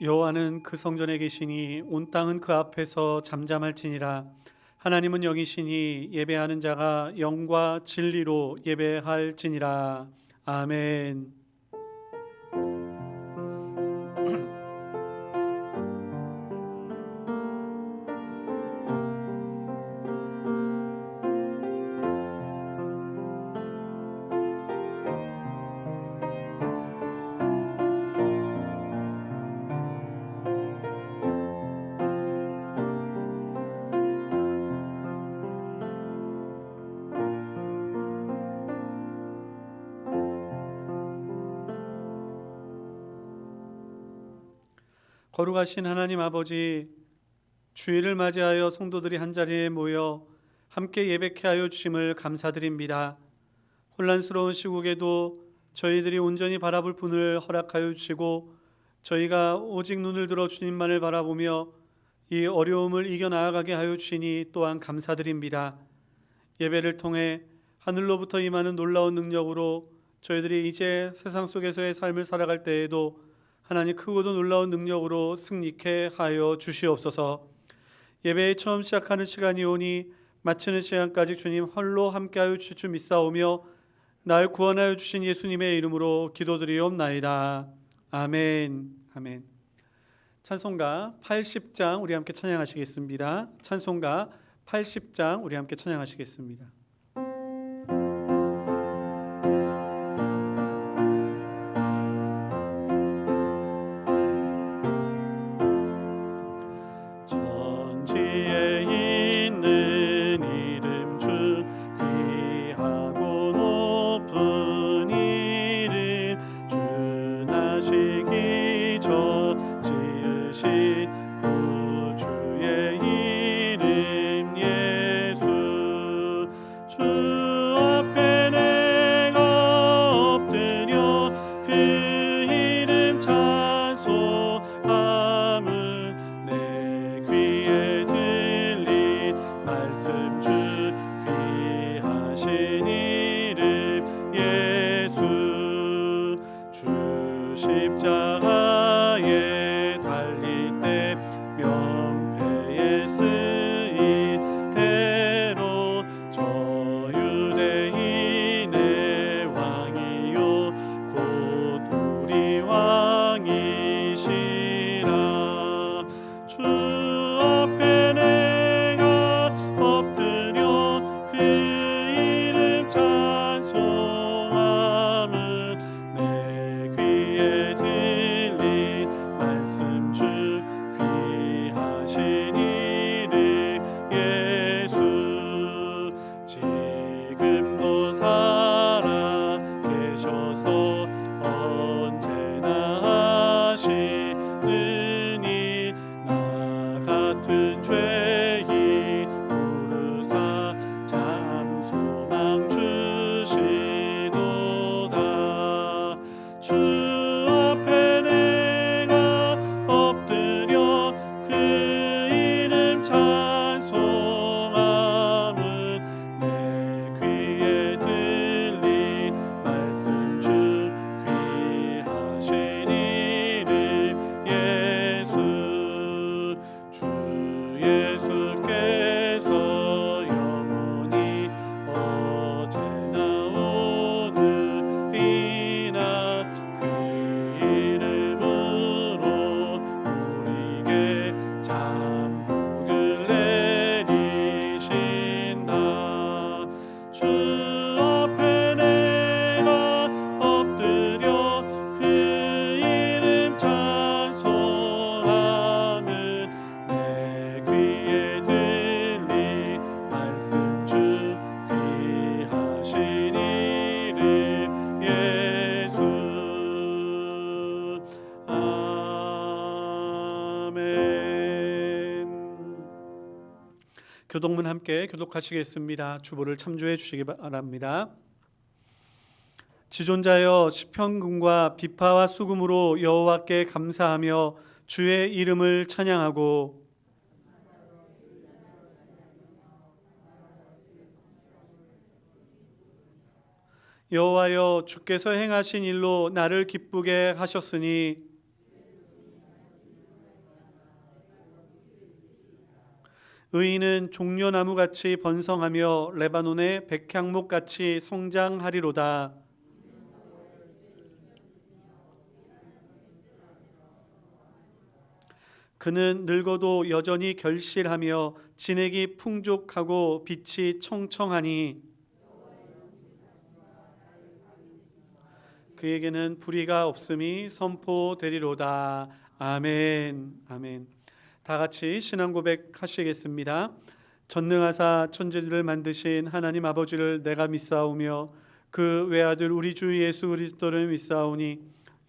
여호와는 그 성전에 계시니 온 땅은 그 앞에서 잠잠할지니라. 하나님은 영이시니 예배하는 자가 영과 진리로 예배할지니라. 아멘. 거룩하신 하나님 아버지, 주일을 맞이하여 성도들이 한자리에 모여 함께 예배케 하여 주심을 감사드립니다. 혼란스러운 시국에도 저희들이 온전히 바라볼 분을 허락하여 주시고 저희가 오직 눈을 들어 주님만을 바라보며 이 어려움을 이겨나가게 하여 주시니 또한 감사드립니다. 예배를 통해 하늘로부터 임하는 놀라운 능력으로 저희들이 이제 세상 속에서의 삶을 살아갈 때에도 하나님 크고도 놀라운 능력으로 승리케 하여 주시옵소서. 예배에 처음 시작하는 시간이 오니 마치는 시간까지 주님 홀로 함께하여 주실 줄 믿사오며 날 구원하여 주신 예수님의 이름으로 기도드리옵나이다. 아멘. 아멘. 찬송가 80장 우리 함께 찬양하시겠습니다. 찬송가 80장 우리 함께 찬양하시겠습니다. 십자가에 달릴 때 명패에 쓰인 대로 저 유대인의 왕이요 곧 우리 왕이시라. 주 앞에 내가 엎드려 그 이름 찬송함은 내 귀에 들린 말씀 주 귀하신 이름 예수. 지금도 살아 계셔서 언제나 하시느니 나 같은 죄인 부르사 참 소망 주시도다. 주 앞에 내가 엎드려 그 이름 찬송함은 내 귀에 들린 말씀 주 귀하신 이름 예수. 주 예수께서 영원히 어제나 오늘이나 그 이름으로 우리에게 참 복을 내리신다. 주 앞에 내가 엎드려 그 이름 찬송함은 내 귀에 들린 말씀 주 귀하신 이름 예수. 아멘. 교독문 함께 교독하시겠습니다. 주보를 참조해 주시기 바랍니다. 지존자여 시편금과 비파와 수금으로 여호와께 감사하며 주의 이름을 찬양하고 여호와여 주께서 행하신 일로 나를 기쁘게 하셨으니 의인은 종려나무같이 번성하며 레바논의 백향목같이 성장하리로다. 그는 늙어도 여전히 결실하며 진액이 풍족하고 빛이 청청하니 그에게는 불의가 없음이 선포되리로다. 아멘. 아멘. 다 같이 신앙 고백하시겠습니다. 전능하사 천지를 만드신 하나님 아버지를 내가 믿사오며 그 외아들 우리 주 예수 그리스도를 믿사오니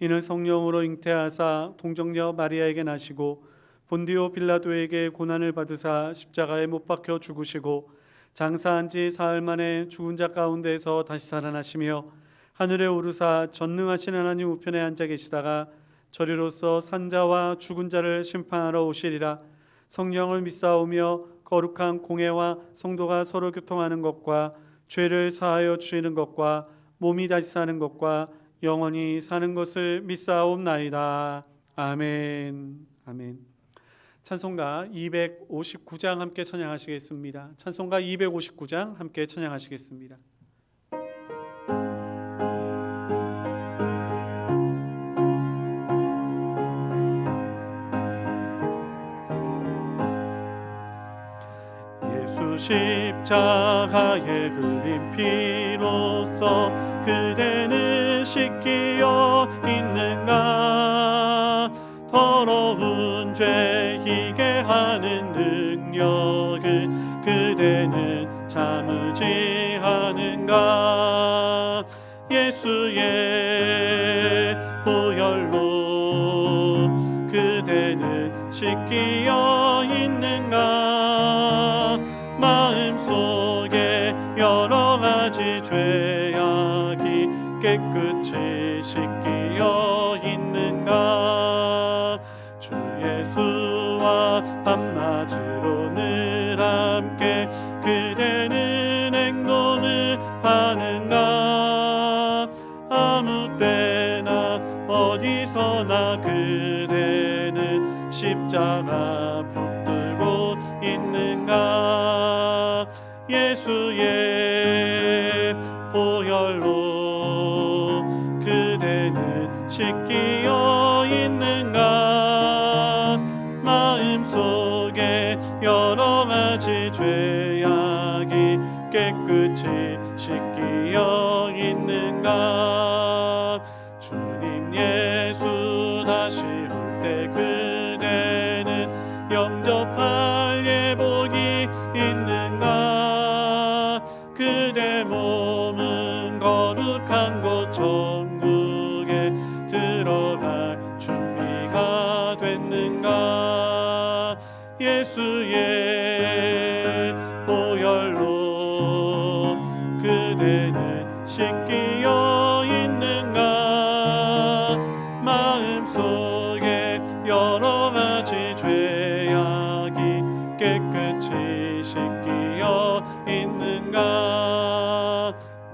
이는 성령으로 잉태하사 동정녀 마리아에게 나시고 본디오 빌라도에게 고난을 받으사 십자가에 못 박혀 죽으시고 장사한 지 사흘 만에 죽은 자 가운데서 다시 살아나시며 하늘에 오르사 전능하신 하나님 우편에 앉아 계시다가 저리로서 산자와 죽은 자를 심판하러 오시리라. 성령을 믿사오며 거룩한 공회와 성도가 서로 교통하는 것과 죄를 사하여 주시는 것과 몸이 다시 사는 것과 영원히 사는 것을 믿사옵나이다. 아멘. 아멘. 찬송가 259장 함께 찬양하시겠습니다. 찬송가 259장 함께 찬양하시겠습니다. 예수 십자가에 흘린 피로써 그대는 씻기어 있는가? 더러운 죄 희게 하는 능력을 그대는 참으지 않은가? 예수의 보혈로 그대는 씻기어 있는가? 마음속에 여러 가지 죄악이 깨끗이 씻기어 있는가? 주 예수와 밤낮으로 늘 함께 그대는 행동을 하는가? 아무 때나 어디서나 그대는 십자가 붙들고 있는가? 예수의 보혈로 그대는 씻기어 있는가? 마음속에 여러 가지 죄악이 깨끗이 씻기어 있는가? 주님 예수 다시 올 때 그대는 영접할 예복이 있는가? 그대 몸은 거룩한 곳 천국에 들어갈 준비가 됐는가? 예수의 보혈로 그대는 씻기어 있는가? 마음속에 여러 가지 죄악이 깨끗이 씻기어 있는가?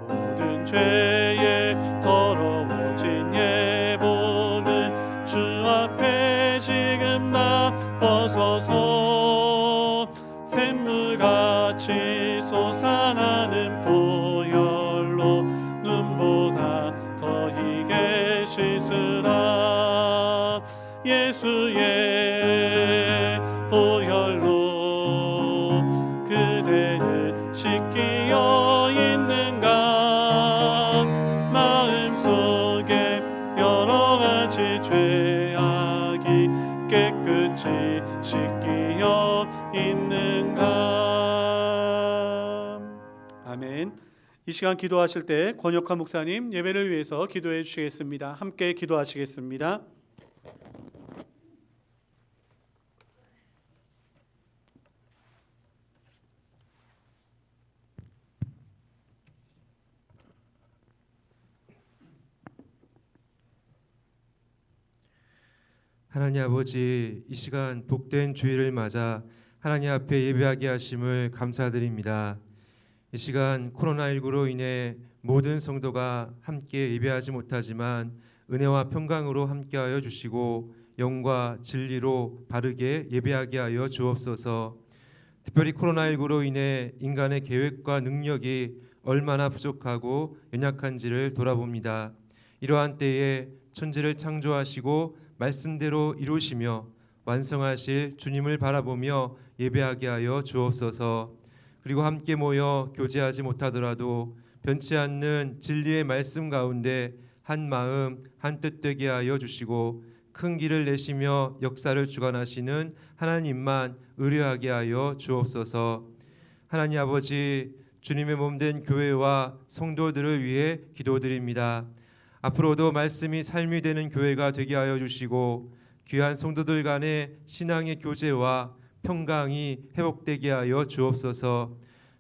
모든 죄에 더러워진 예복을 주 앞에 지금 다 벗어서 샘물같이 솟아나는 보혈로 눈보다 더 희게 씻으라. 예수의 보혈로 그대는 씻기어 있는가? 마음속에 여러 가지 죄악이 깨끗이 씻기어 있는가? 아멘. 이 시간 기도하실 때 권혁환 목사님 예배를 위해서 기도해 주시겠습니다. 함께 기도하시겠습니다. 하나님 아버지, 이 시간 복된 주일을 맞아 하나님 앞에 예배하게 하심을 감사드립니다. 이 시간 코로나19로 인해 모든 성도가 함께 예배하지 못하지만 은혜와 평강으로 함께하여 주시고 영과 진리로 바르게 예배하게 하여 주옵소서. 특별히 코로나19로 인해 인간의 계획과 능력이 얼마나 부족하고 연약한지를 돌아봅니다. 이러한 때에 천지를 창조하시고 말씀대로 이루시며 완성하실 주님을 바라보며 예배하게 하여 주옵소서. 그리고 함께 모여 교제하지 못하더라도 변치 않는 진리의 말씀 가운데 한 마음 한 뜻 되게 하여 주시고 큰 길을 내시며 역사를 주관하시는 하나님만 의뢰하게 하여 주옵소서. 하나님 아버지, 주님의 몸된 교회와 성도들을 위해 기도드립니다. 앞으로도 말씀이 삶이 되는 교회가 되게 하여 주시고 귀한 성도들 간의 신앙의 교제와 평강이 회복되게 하여 주옵소서.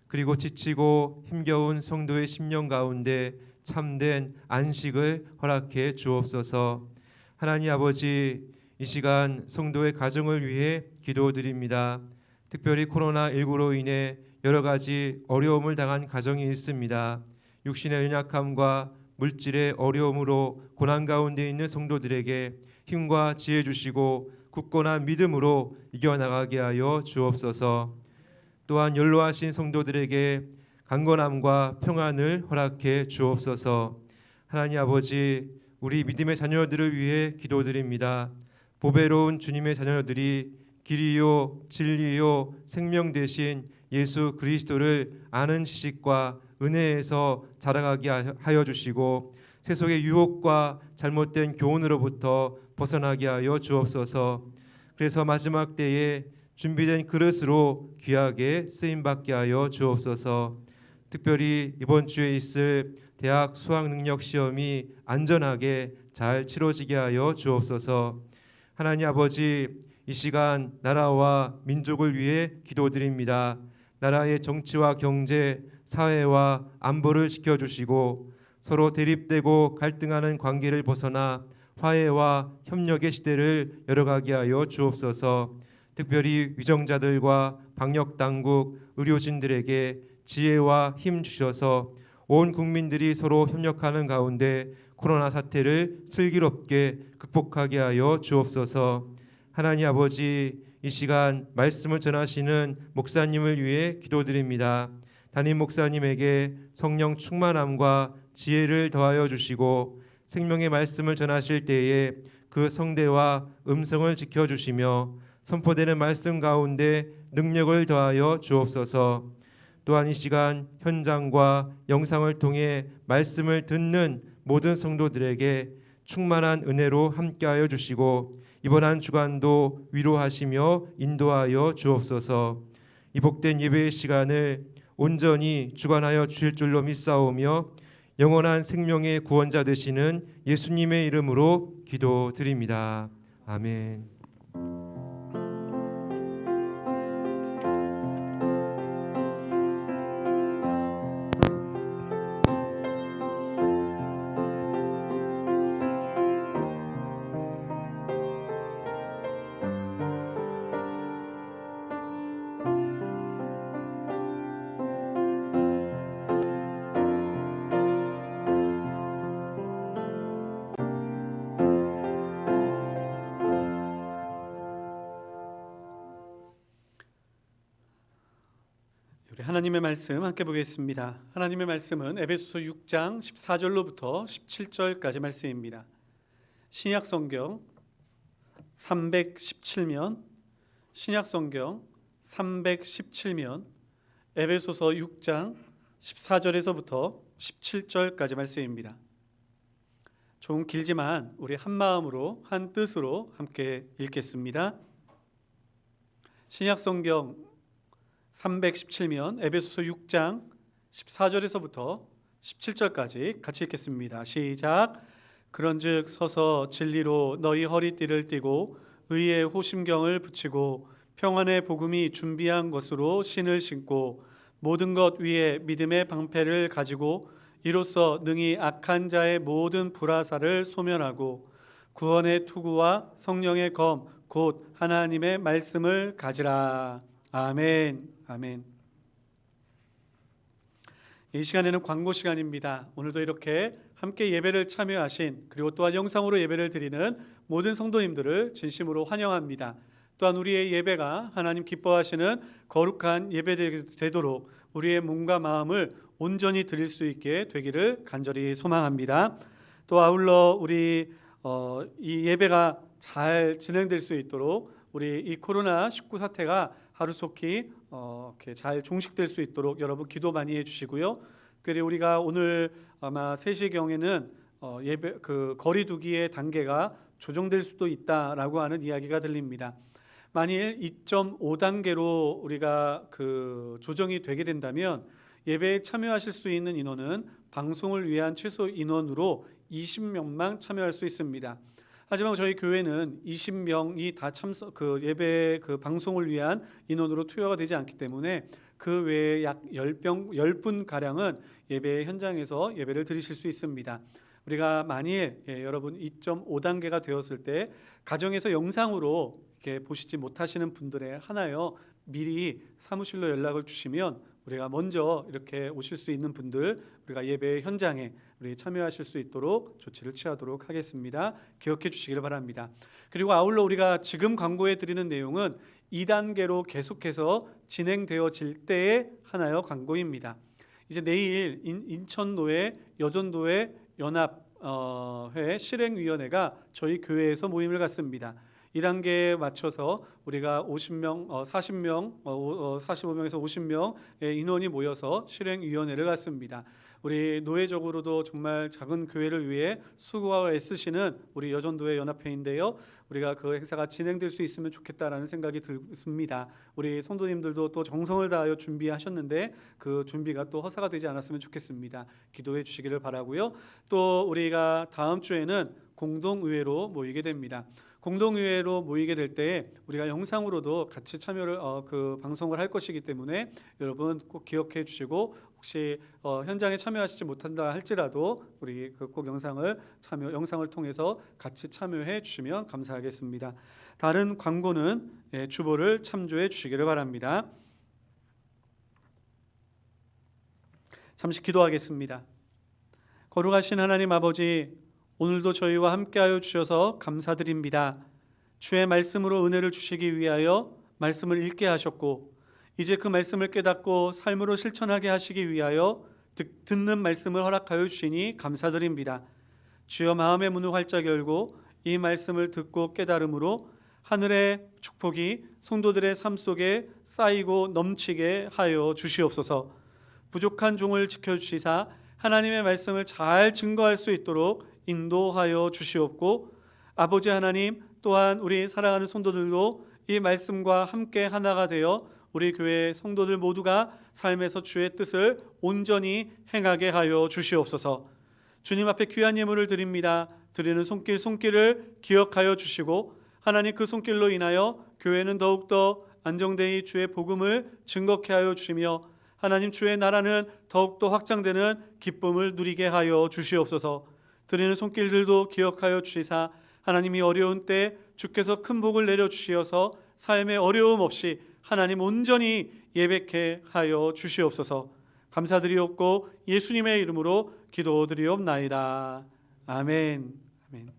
그리고 지치고 힘겨운 성도의 심령 가운데 참된 안식을 허락해 주옵소서. 하나님 아버지, 이 시간 성도의 가정을 위해 기도드립니다. 특별히 코로나19로 인해 여러 가지 어려움을 당한 가정이 있습니다. 육신의 연약함과 물질의 어려움으로 고난 가운데 있는 성도들에게 힘과 지혜 주시고 굳건한 믿음으로 이겨나가게 하여 주옵소서. 또한 연로하신 성도들에게 강건함과 평안을 허락해 주옵소서. 하나님 아버지, 우리 믿음의 자녀들을 위해 기도드립니다. 보배로운 주님의 자녀들이 길이요 진리요 생명 되신 예수 그리스도를 아는 지식과 은혜에서 자라가게 하여 주시고 세속의 유혹과 잘못된 교훈으로부터 벗어나게 하여 주옵소서. 그래서 마지막 때에 준비된 그릇으로 귀하게 쓰임받게 하여 주옵소서. 특별히 이번 주에 있을 대학 수학능력 시험이 안전하게 잘 치러지게 하여 주옵소서. 하나님 아버지, 이 시간 나라와 민족을 위해 기도드립니다. 나라의 정치와 경제, 사회와 안보를 지켜주시고 서로 대립되고 갈등하는 관계를 벗어나 화해와 협력의 시대를 열어가게 하여 주옵소서. 특별히 위정자들과 방역당국, 의료진들에게 지혜와 힘 주셔서 온 국민들이 서로 협력하는 가운데 코로나 사태를 슬기롭게 극복하게 하여 주옵소서. 하나님 아버지, 이 시간 말씀을 전하시는 목사님을 위해 기도드립니다. 담임 목사님에게 성령 충만함과 지혜를 더하여 주시고 생명의 말씀을 전하실 때에 그 성대와 음성을 지켜주시며 선포되는 말씀 가운데 능력을 더하여 주옵소서. 또한 이 시간 현장과 영상을 통해 말씀을 듣는 모든 성도들에게 충만한 은혜로 함께하여 주시고 이번 한 주간도 위로하시며 인도하여 주옵소서. 이 복된 예배의 시간을 온전히 주관하여 주실 줄로 믿사오며 영원한 생명의 구원자 되시는 예수님의 이름으로 기도드립니다. 아멘. 하나님의 말씀 함께 보겠습니다. 하나님의 말씀은 에베소서 6장 14절로부터 17절까지 말씀입니다. 신약 성경 317면 신약 성경 317면 에베소서 6장 14절에서부터 17절까지 말씀입니다. 좀 길지만 우리 한 마음으로 한 뜻으로 함께 읽겠습니다. 신약 성경 317면 에베소서 6장 14절에서부터 17절까지 같이 읽겠습니다. 시작. 그런즉 서서 진리로 너희 허리띠를 띠고 의의 호심경을 붙이고 평안의 복음이 준비한 것으로 신을 신고 모든 것 위에 믿음의 방패를 가지고 이로써 능히 악한 자의 모든 불화살을 소멸하고 구원의 투구와 성령의 검 곧 하나님의 말씀을 가지라. 아멘. 아멘. 이 시간에는 광고 시간입니다. 오늘도 이렇게 함께 예배를 참여하신 그리고 또한 영상으로 예배를 드리는 모든 성도님들을 진심으로 환영합니다. 또한 우리의 예배가 하나님 기뻐하시는 거룩한 예배 되도록 우리의 몸과 마음을 온전히 드릴 수 있게 되기를 간절히 소망합니다. 또 아울러 우리 이 예배가 잘 진행될 수 있도록 우리 이 코로나19 사태가 하루속히 이렇게 잘 종식될 수 있도록 여러분 기도 많이 해주시고요. 그리고 우리가 오늘 아마 3시경에는 예배 그 거리두기의 단계가 조정될 수도 있다라고 하는 이야기가 들립니다. 만일 2.5단계로 우리가 그 조정이 되게 된다면 예배에 참여하실 수 있는 인원은 방송을 위한 최소 인원으로 20명만 참여할 수 있습니다. 하지만 저희 교회는 20명이 다 그 예배 그 방송을 위한 인원으로 투여가 되지 않기 때문에 그 외에 약 10분 가량은 예배 현장에서 예배를 드리실 수 있습니다. 우리가 만일 여러분 2.5단계가 되었을 때 가정에서 영상으로 이렇게 보시지 못하시는 분들에 하나요 미리 사무실로 연락을 주시면 우리가 먼저 이렇게 오실 수 있는 분들 우리가 예배 현장에 우리 참여하실 수 있도록 조치를 취하도록 하겠습니다. 기억해 주시기를 바랍니다. 그리고 아울러 우리가 지금 광고해 드리는 내용은 2단계로 계속해서 진행되어질 때의 하나요 광고입니다. 이제 내일 인천노회 여전도회 연합회 실행위원회가 저희 교회에서 모임을 갖습니다. 1단계에 맞춰서 우리가 50명, 40명, 45명에서 50명의 인원이 모여서 실행위원회를 갖습니다. 우리 노회적으로도 정말 작은 교회를 위해 수고하고 애쓰시는 우리 여전도회 연합회인데요. 우리가 그 행사가 진행될 수 있으면 좋겠다라는 생각이 들습니다. 우리 성도님들도 또 정성을 다하여 준비하셨는데 그 준비가 또 허사가 되지 않았으면 좋겠습니다. 기도해 주시기를 바라고요. 또 우리가 다음 주에는 공동의회로 모이게 됩니다. 공동의회로 모이게 될 때 우리가 영상으로도 같이 참여를 그 방송을 할 것이기 때문에 여러분 꼭 기억해 주시고 혹시 현장에 참여하시지 못한다 할지라도 우리 그 꼭 영상을 통해서 같이 참여해 주시면 감사하겠습니다. 다른 광고는 주보를 참조해 주시기를 바랍니다. 잠시 기도하겠습니다. 거룩하신 하나님 아버지, 오늘도 저희와 함께하여 주셔서 감사드립니다. 주의 말씀으로 은혜를 주시기 위하여 말씀을 읽게 하셨고 이제 그 말씀을 깨닫고 삶으로 실천하게 하시기 위하여 듣는 말씀을 허락하여 주시니 감사드립니다. 주여 마음의 문을 활짝 열고 이 말씀을 듣고 깨달음으로 하늘의 축복이 성도들의 삶 속에 쌓이고 넘치게 하여 주시옵소서. 부족한 종을 지켜주시사 하나님의 말씀을 잘 증거할 수 있도록 인도하여 주시옵고 아버지 하나님 또한 우리 사랑하는 성도들도 이 말씀과 함께 하나가 되어 우리 교회 성도들 모두가 삶에서 주의 뜻을 온전히 행하게 하여 주시옵소서. 주님 앞에 귀한 예물을 드립니다. 드리는 손길을 기억하여 주시고 하나님 그 손길로 인하여 교회는 더욱더 안정되이 주의 복음을 증거케 하여 주시며 하나님 주의 나라는 더욱더 확장되는 기쁨을 누리게 하여 주시옵소서. 드리는 손길들도 기억하여 주시사 하나님이 어려운 때 주께서 큰 복을 내려주시어서 삶의 어려움 없이 하나님 온전히 예배케 하여 주시옵소서. 감사드리옵고 예수님의 이름으로 기도드리옵나이다. 아멘. 아멘.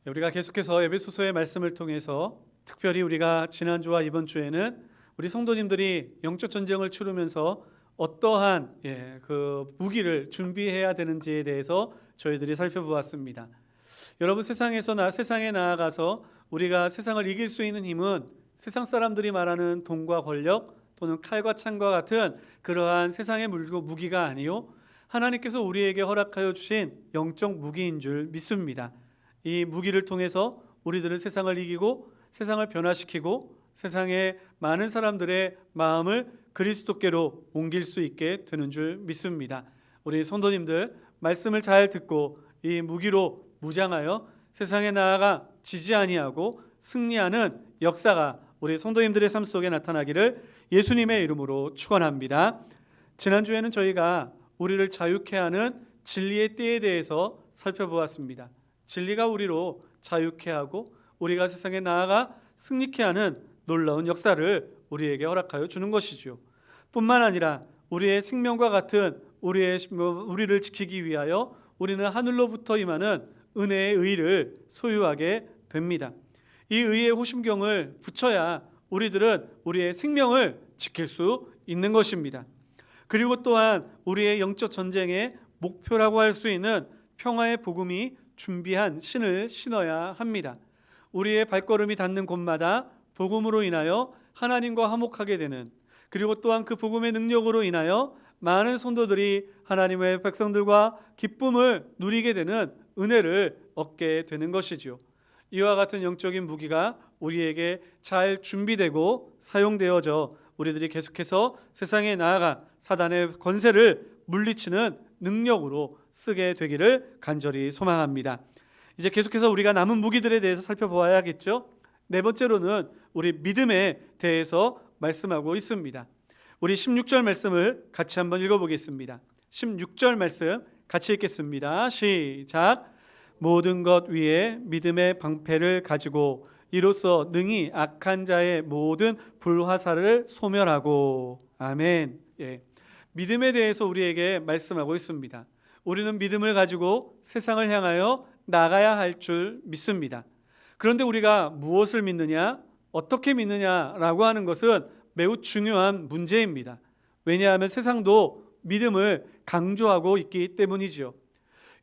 우리가 계속해서 에베소서의 말씀을 통해서 특별히 우리가 지난주와 이번 주에는 우리 성도님들이 영적 전쟁을 치르면서 어떠한 그 무기를 준비해야 되는지에 대해서 저희들이 살펴보았습니다. 여러분 세상에 나아가서 우리가 세상을 이길 수 있는 힘은 세상 사람들이 말하는 돈과 권력 또는 칼과 창과 같은 그러한 세상의 무기가 아니요 하나님께서 우리에게 허락하여 주신 영적 무기인 줄 믿습니다. 이 무기를 통해서 우리들은 세상을 이기고 세상을 변화시키고 세상의 많은 사람들의 마음을 그리스도께로 옮길 수 있게 되는 줄 믿습니다. 우리 성도님들 말씀을 잘 듣고 이 무기로 무장하여 세상에 나아가 지지 아니하고 승리하는 역사가 우리 성도님들의 삶 속에 나타나기를 예수님의 이름으로 축원합니다. 지난주에는 저희가 우리를 자유케 하는 진리의 띠에 대해서 살펴보았습니다. 진리가 우리로 자유케 하고 우리가 세상에 나아가 승리케 하는 놀라운 역사를 우리에게 허락하여 주는 것이죠. 뿐만 아니라 우리의 생명과 같은 우리를 지키기 위하여 우리는 하늘로부터 임하는 은혜의 의를 소유하게 됩니다. 이 의의 호심경을 붙여야 우리들은 우리의 생명을 지킬 수 있는 것입니다. 그리고 또한 우리의 영적 전쟁의 목표라고 할 수 있는 평화의 복음이 준비한 신을 신어야 합니다. 우리의 발걸음이 닿는 곳마다 복음으로 인하여 하나님과 화목하게 되는, 그리고 또한 그 복음의 능력으로 인하여 많은 성도들이 하나님의 백성들과 기쁨을 누리게 되는 은혜를 얻게 되는 것이지요. 이와 같은 영적인 무기가 우리에게 잘 준비되고 사용되어져 우리들이 계속해서 세상에 나아가 사단의 권세를 물리치는 능력으로 쓰게 되기를 간절히 소망합니다. 이제 계속해서 우리가 남은 무기들에 대해서 살펴보아야겠죠. 네 번째로는 우리 믿음에 대해서 말씀하고 있습니다. 우리 16절 말씀을 같이 한번 읽어보겠습니다. 16절 말씀 같이 읽겠습니다. 시작. 모든 것 위에 믿음의 방패를 가지고 이로써 능히 악한 자의 모든 불화살을 소멸하고. 아멘. 예. 믿음에 대해서 우리에게 말씀하고 있습니다. 우리는 믿음을 가지고 세상을 향하여 나가야 할 줄 믿습니다. 그런데 우리가 무엇을 믿느냐, 어떻게 믿느냐라고 하는 것은 매우 중요한 문제입니다. 왜냐하면 세상도 믿음을 강조하고 있기 때문이죠.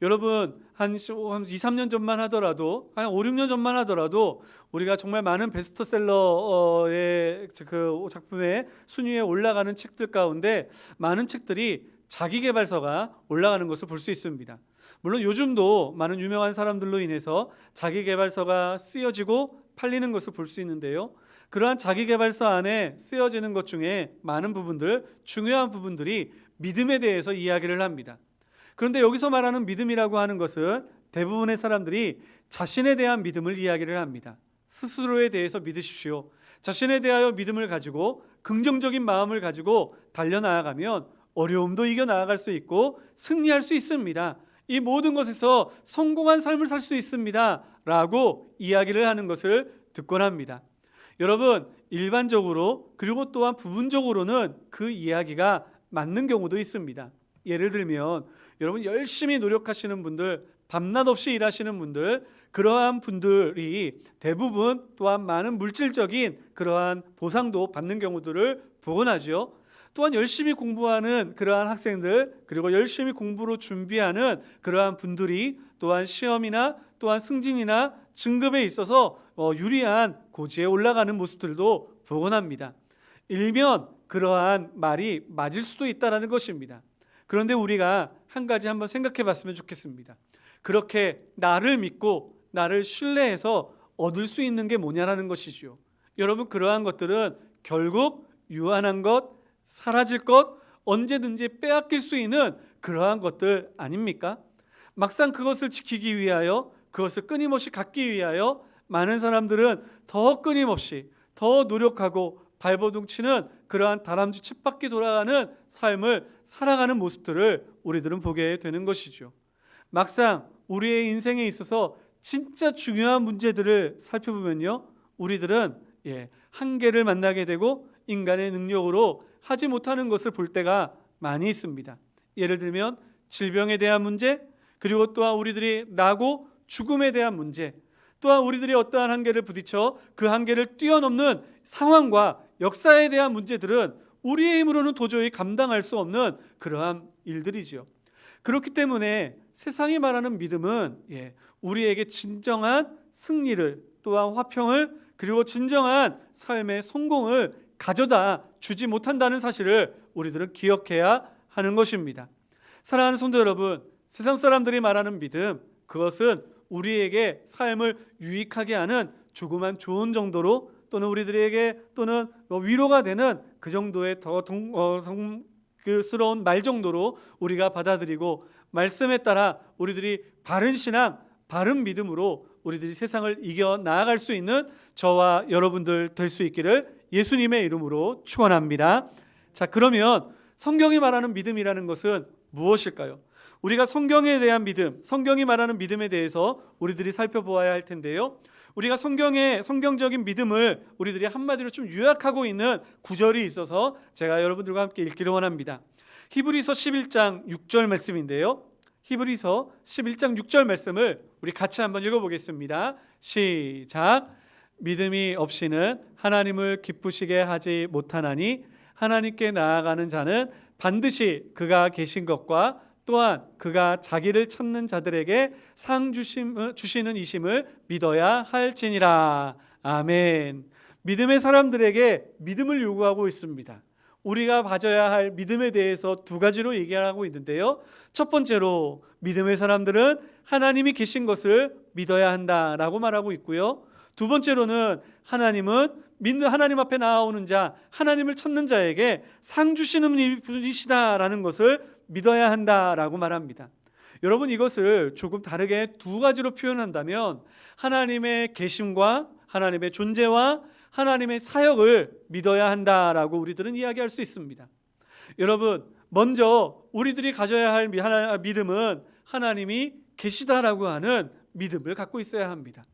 여러분, 한 2, 3년 전만 하더라도, 한 5, 6년 전만 하더라도 우리가 정말 많은 베스트셀러의 그 작품의 순위에 올라가는 책들 가운데 많은 책들이 자기계발서가 올라가는 것을 볼 수 있습니다. 물론 요즘도 많은 유명한 사람들로 인해서 자기계발서가 쓰여지고 팔리는 것을 볼 수 있는데요. 그러한 자기계발서 안에 쓰여지는 것 중에 많은 부분들, 중요한 부분들이 믿음에 대해서 이야기를 합니다. 그런데 여기서 말하는 믿음이라고 하는 것은 대부분의 사람들이 자신에 대한 믿음을 이야기를 합니다. 스스로에 대해서 믿으십시오. 자신에 대하여 믿음을 가지고 긍정적인 마음을 가지고 달려나아가면 어려움도 이겨나아갈 수 있고 승리할 수 있습니다. 이 모든 것에서 성공한 삶을 살 수 있습니다 라고 이야기를 하는 것을 듣곤 합니다. 여러분, 일반적으로 그리고 또한 부분적으로는 그 이야기가 맞는 경우도 있습니다. 예를 들면 여러분, 열심히 노력하시는 분들, 밤낮 없이 일하시는 분들, 그러한 분들이 대부분 또한 많은 물질적인 그러한 보상도 받는 경우들을 보곤 하죠. 또한 열심히 공부하는 그러한 학생들, 그리고 열심히 공부로 준비하는 그러한 분들이 또한 시험이나 또한 승진이나 진급에 있어서 유리한 고지에 올라가는 모습들도 보곤 합니다. 일면 그러한 말이 맞을 수도 있다는 것입니다. 그런데 우리가 한 가지 한번 생각해 봤으면 좋겠습니다. 그렇게 나를 믿고 나를 신뢰해서 얻을 수 있는 게 뭐냐라는 것이죠. 여러분, 그러한 것들은 결국 유한한 것, 사라질 것, 언제든지 빼앗길 수 있는 그러한 것들 아닙니까? 막상 그것을 지키기 위하여, 그것을 끊임없이 갖기 위하여 많은 사람들은 더 끊임없이 더 노력하고 발버둥 치는 그러한 다람쥐 쳇바퀴 돌아가는 삶을 살아가는 모습들을 우리들은 보게 되는 것이죠. 막상 우리의 인생에 있어서 진짜 중요한 문제들을 살펴보면요, 우리들은 한계를 만나게 되고 인간의 능력으로 하지 못하는 것을 볼 때가 많이 있습니다. 예를 들면 질병에 대한 문제, 그리고 또한 우리들이 나고 죽음에 대한 문제, 또한 우리들이 어떠한 한계를 부딪혀 그 한계를 뛰어넘는 상황과 역사에 대한 문제들은 우리의 힘으로는 도저히 감당할 수 없는 그러한 일들이지요. 그렇기 때문에 세상이 말하는 믿음은 우리에게 진정한 승리를, 또한 화평을, 그리고 진정한 삶의 성공을 가져다 주지 못한다는 사실을 우리들은 기억해야 하는 것입니다. 사랑하는 성도 여러분, 세상 사람들이 말하는 믿음, 그것은 우리에게 삶을 유익하게 하는 조그만 조언 정도로, 또는 우리들에게 또는 위로가 되는 그 정도의 더 스러운 말 정도로 우리가 받아들이고, 말씀에 따라 우리들이 바른 신앙, 바른 믿음으로 우리들이 세상을 이겨 나아갈 수 있는 저와 여러분들 될 수 있기를 예수님의 이름으로 축원합니다. 자, 그러면 성경이 말하는 믿음이라는 것은 무엇일까요? 우리가 성경에 대한 믿음, 성경이 말하는 믿음에 대해서 우리들이 살펴보아야 할 텐데요. 우리가 성경적인 믿음을 우리들이 한마디로 좀 요약하고 있는 구절이 있어서 제가 여러분들과 함께 읽기를 원합니다. 히브리서 11장 6절 말씀인데요. 히브리서 11장 6절 말씀을 우리 같이 한번 읽어보겠습니다. 시작. 믿음이 없이는 하나님을 기쁘시게 하지 못하나니 하나님께 나아가는 자는 반드시 그가 계신 것과 또한 그가 자기를 찾는 자들에게 상 주시는 이심을 믿어야 할지니라. 아멘. 믿음의 사람들에게 믿음을 요구하고 있습니다. 우리가 가져야 할 믿음에 대해서 두 가지로 얘기하고 있는데요. 첫 번째로 믿음의 사람들은 하나님이 계신 것을 믿어야 한다라고 말하고 있고요. 두 번째로는 하나님 앞에 나아오는 자, 하나님을 찾는 자에게 상 주시는 분이시다라는 것을 믿어야 한다라고 말합니다. 여러분, 이것을 조금 다르게 두 가지로 표현한다면 하나님의 계심과 하나님의 존재와 하나님의 사역을 믿어야 한다라고 우리들은 이야기할 수 있습니다. 여러분, 먼저 우리들이 가져야 할 믿음은 하나님이 계시다라고 하는 믿음을 갖고 있어야 합니다.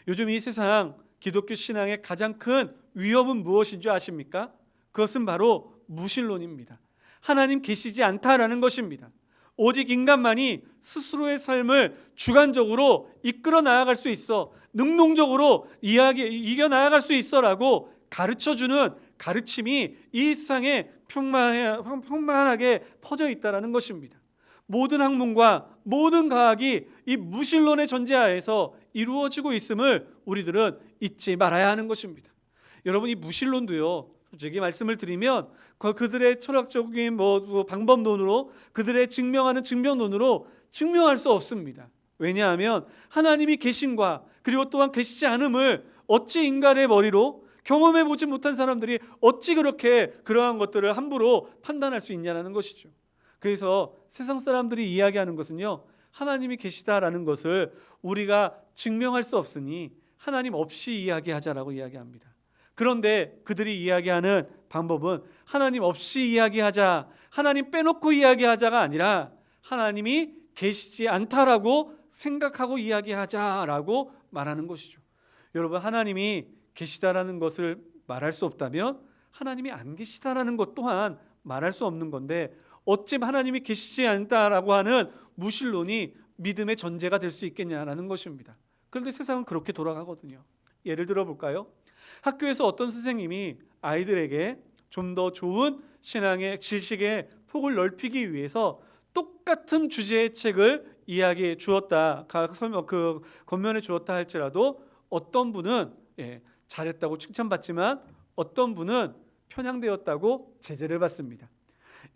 요즘 이 세상 기독교 신앙의 가장 큰 위협은 무엇인 줄 아십니까? 그것은 바로 무신론입니다. 하나님 계시지 않다라는 것입니다. 오직 인간만이 스스로의 삶을 주관적으로 이끌어 나아갈 수 있어, 능동적으로 이겨 나아갈 수 있어라고 가르쳐주는 가르침이 이 세상에 평만하게 퍼져 있다라는 것입니다. 모든 학문과 모든 과학이 이 무신론의 전제하에서 이루어지고 있음을 우리들은 잊지 말아야 하는 것입니다. 여러분, 이 무신론도요, 솔직히 말씀을 드리면 그들의 철학적인 방법론으로, 그들의 증명하는 증명론으로 증명할 수 없습니다. 왜냐하면 하나님이 계심과 그리고 또한 계시지 않음을 어찌 인간의 머리로 경험해 보지 못한 사람들이 어찌 그렇게 그러한 것들을 함부로 판단할 수 있냐는 것이죠. 그래서 세상 사람들이 이야기하는 것은요, 하나님이 계시다라는 것을 우리가 증명할 수 없으니 하나님 없이 이야기하자라고 이야기합니다. 그런데 그들이 이야기하는 방법은 하나님 없이 이야기하자, 하나님 빼놓고 이야기하자가 아니라 하나님이 계시지 않다라고 생각하고 이야기하자라고 말하는 것이죠. 여러분, 하나님이 계시다라는 것을 말할 수 없다면 하나님이 안 계시다라는 것 또한 말할 수 없는 건데, 어찌 하나님이 계시지 않다라고 하는 무신론이 믿음의 전제가 될 수 있겠냐라는 것입니다. 그런데 세상은 그렇게 돌아가거든요. 예를 들어 볼까요? 학교에서 어떤 선생님이 아이들에게 좀 더 좋은 신앙의 지식의 폭을 넓히기 위해서 똑같은 주제의 책을 이야기해 주었다, 그 겉면에 주었다 할지라도 어떤 분은 잘했다고 칭찬받지만 어떤 분은 편향되었다고 제재를 받습니다.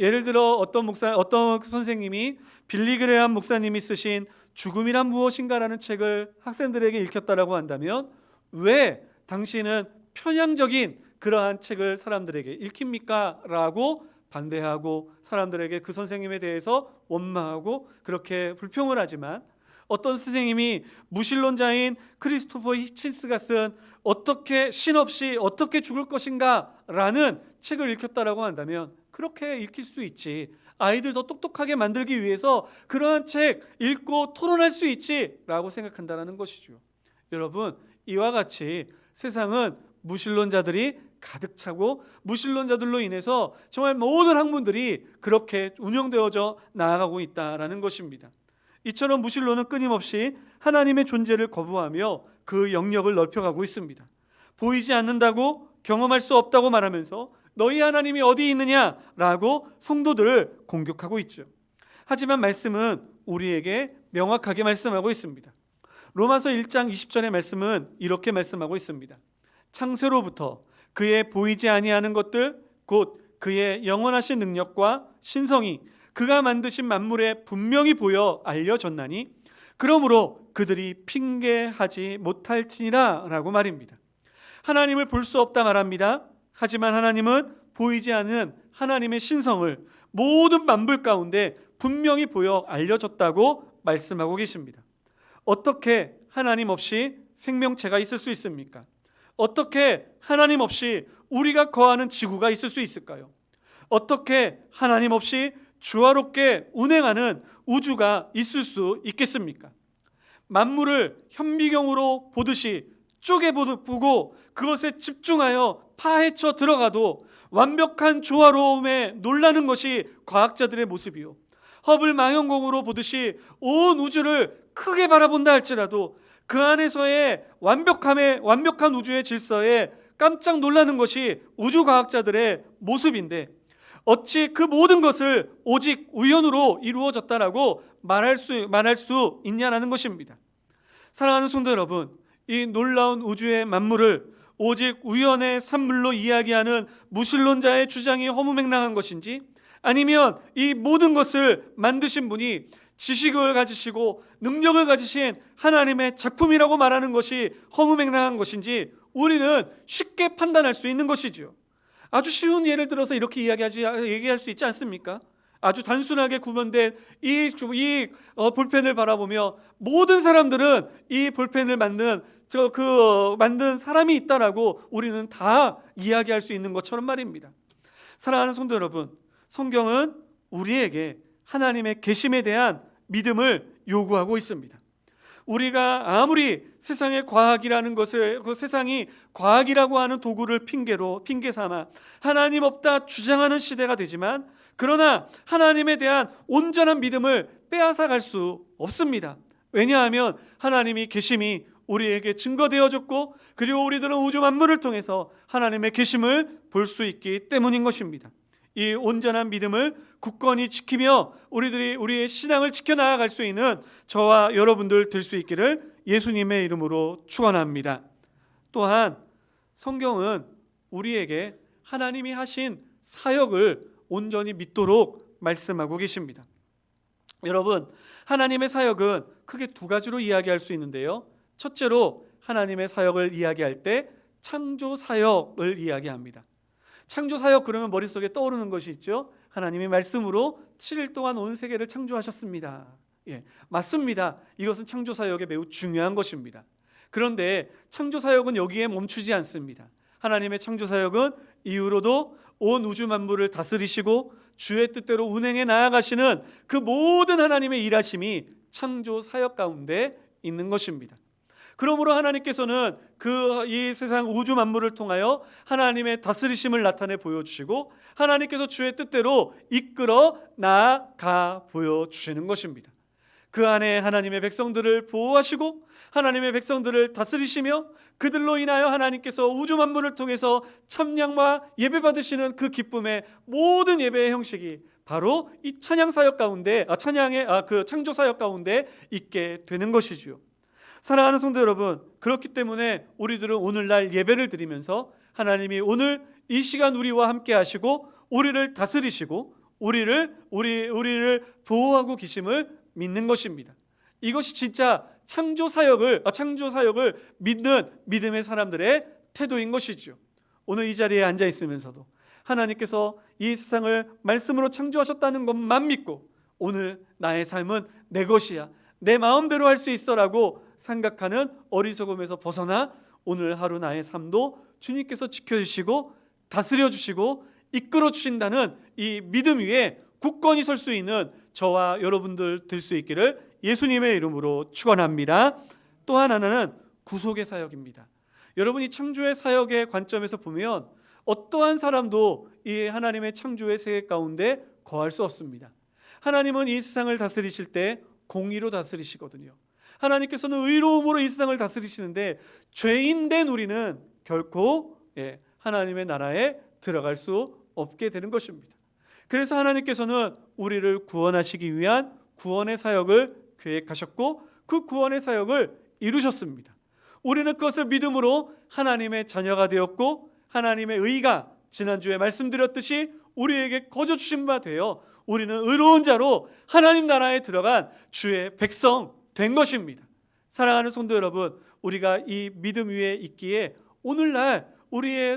예를 들어 어떤 선생님이 빌리 그레함 목사님이 쓰신 죽음이란 무엇인가라는 책을 학생들에게 읽혔다라고 한다면 왜 당신은 편향적인 그러한 책을 사람들에게 읽힙니까? 라고 반대하고 사람들에게 그 선생님에 대해서 원망하고 그렇게 불평을 하지만, 어떤 선생님이 무신론자인 크리스토퍼 히친스가 쓴 어떻게 신 없이 어떻게 죽을 것인가 라는 책을 읽혔다라고 한다면 그렇게 읽힐 수 있지, 아이들 더 똑똑하게 만들기 위해서 그러한 책 읽고 토론할 수 있지 라고 생각한다는 것이죠. 여러분, 이와 같이 세상은 무신론자들이 가득 차고 무신론자들로 인해서 정말 모든 학문들이 그렇게 운영되어져 나아가고 있다라는 것입니다. 이처럼 무신론은 끊임없이 하나님의 존재를 거부하며 그 영역을 넓혀가고 있습니다. 보이지 않는다고, 경험할 수 없다고 말하면서 너희 하나님이 어디 있느냐라고 성도들을 공격하고 있죠. 하지만 말씀은 우리에게 명확하게 말씀하고 있습니다. 로마서 1장 20절의 말씀은 이렇게 말씀하고 있습니다. 창세로부터 그의 보이지 아니하는 것들, 곧 그의 영원하신 능력과 신성이 그가 만드신 만물에 분명히 보여 알려졌나니 그러므로 그들이 핑계하지 못할지니라 라고 말입니다. 하나님을 볼 수 없다 말합니다. 하지만 하나님은 보이지 않는 하나님의 신성을 모든 만물 가운데 분명히 보여 알려졌다고 말씀하고 계십니다. 어떻게 하나님 없이 생명체가 있을 수 있습니까? 어떻게 하나님 없이 우리가 거하는 지구가 있을 수 있을까요? 어떻게 하나님 없이 조화롭게 운행하는 우주가 있을 수 있겠습니까? 만물을 현미경으로 보듯이 쪼개보고 그것에 집중하여 파헤쳐 들어가도 완벽한 조화로움에 놀라는 것이 과학자들의 모습이요, 허블 망원경으로 보듯이 온 우주를 크게 바라본다 할지라도 그 안에서의 완벽한 우주의 질서에 깜짝 놀라는 것이 우주과학자들의 모습인데, 어찌 그 모든 것을 오직 우연으로 이루어졌다라고 말할 수 있냐라는 것입니다. 사랑하는 성도 여러분, 이 놀라운 우주의 만물을 오직 우연의 산물로 이야기하는 무신론자의 주장이 허무맹랑한 것인지, 아니면 이 모든 것을 만드신 분이 지식을 가지시고 능력을 가지신 하나님의 작품이라고 말하는 것이 허무맹랑한 것인지 우리는 쉽게 판단할 수 있는 것이지요. 아주 쉬운 예를 들어서 이렇게 얘기할 수 있지 않습니까? 아주 단순하게 구현된 이 볼펜을 바라보며 모든 사람들은 이 볼펜을 만든 사람이 있다라고 우리는 다 이야기할 수 있는 것처럼 말입니다. 사랑하는 성도 여러분, 성경은 우리에게 하나님의 계심에 대한 믿음을 요구하고 있습니다. 우리가 아무리 세상의 과학이라는 것을, 그 세상이 과학이라고 하는 도구를 핑계 삼아 하나님 없다 주장하는 시대가 되지만, 그러나 하나님에 대한 온전한 믿음을 빼앗아 갈 수 없습니다. 왜냐하면 하나님이 계심이 우리에게 증거되어졌고, 그리고 우리들은 우주 만물을 통해서 하나님의 계심을 볼 수 있기 때문인 것입니다. 이 온전한 믿음을 굳건히 지키며 우리의 신앙을 지켜나갈 수 있는 저와 여러분들 될 수 있기를 예수님의 이름으로 축원합니다. 또한 성경은 우리에게 하나님이 하신 사역을 온전히 믿도록 말씀하고 계십니다. 여러분, 하나님의 사역은 크게 두 가지로 이야기할 수 있는데요. 첫째로 하나님의 사역을 이야기할 때 창조 사역을 이야기합니다. 창조 사역 그러면 머릿속에 떠오르는 것이 있죠. 하나님이 말씀으로 7일 동안 온 세계를 창조하셨습니다. 맞습니다. 이것은 창조 사역에 매우 중요한 것입니다. 그런데 창조 사역은 여기에 멈추지 않습니다. 하나님의 창조 사역은 이후로도 온 우주 만물을 다스리시고 주의 뜻대로 운행해 나아가시는 그 모든 하나님의 일하심이 창조 사역 가운데 있는 것입니다. 그러므로 하나님께서는 이 세상 우주 만물을 통하여 하나님의 다스리심을 나타내 보여주시고, 하나님께서 주의 뜻대로 이끌어 나아가 보여주시는 것입니다. 그 안에 하나님의 백성들을 보호하시고 하나님의 백성들을 다스리시며, 그들로 인하여 하나님께서 우주 만물을 통해서 참량과 예배 받으시는 그 기쁨의 모든 예배의 형식이 바로 이 찬양 사역 가운데, 그 창조 사역 가운데 있게 되는 것이지요. 사랑하는 성도 여러분, 그렇기 때문에 우리들은 오늘날 예배를 드리면서 하나님이 오늘 이 시간 우리와 함께 하시고 우리를 다스리시고 우리를 보호하고 계심을 믿는 것입니다. 이것이 진짜 창조 사역을 믿는 믿음의 사람들의 태도인 것이죠. 오늘 이 자리에 앉아 있으면서도 하나님께서 이 세상을 말씀으로 창조하셨다는 것만 믿고, 오늘 나의 삶은 내 것이야, 내 마음대로 할 수 있어라고 생각하는 어리석음에서 벗어나 오늘 하루 나의 삶도 주님께서 지켜주시고 다스려주시고 이끌어주신다는 이 믿음 위에 굳건히 설 수 있는 저와 여러분들 될 수 있기를 예수님의 이름으로 축원합니다. 또 하나는 구속의 사역입니다. 여러분이 창조의 사역의 관점에서 보면 어떠한 사람도 이 하나님의 창조의 세계 가운데 거할 수 없습니다. 하나님은 이 세상을 다스리실 때 공의로 다스리시거든요. 하나님께서는 의로움으로 이 세상을 다스리시는데, 죄인된 우리는 결코 하나님의 나라에 들어갈 수 없게 되는 것입니다. 그래서 하나님께서는 우리를 구원하시기 위한 구원의 사역을 계획하셨고 그 구원의 사역을 이루셨습니다. 우리는 그것을 믿음으로 하나님의 자녀가 되었고, 하나님의 의가 지난주에 말씀드렸듯이 우리에게 거저 주신 바 되어 우리는 의로운 자로 하나님 나라에 들어간 주의 백성 된 것입니다. 사랑하는 성도 여러분, 우리가 이 믿음 위에 있기에 오늘날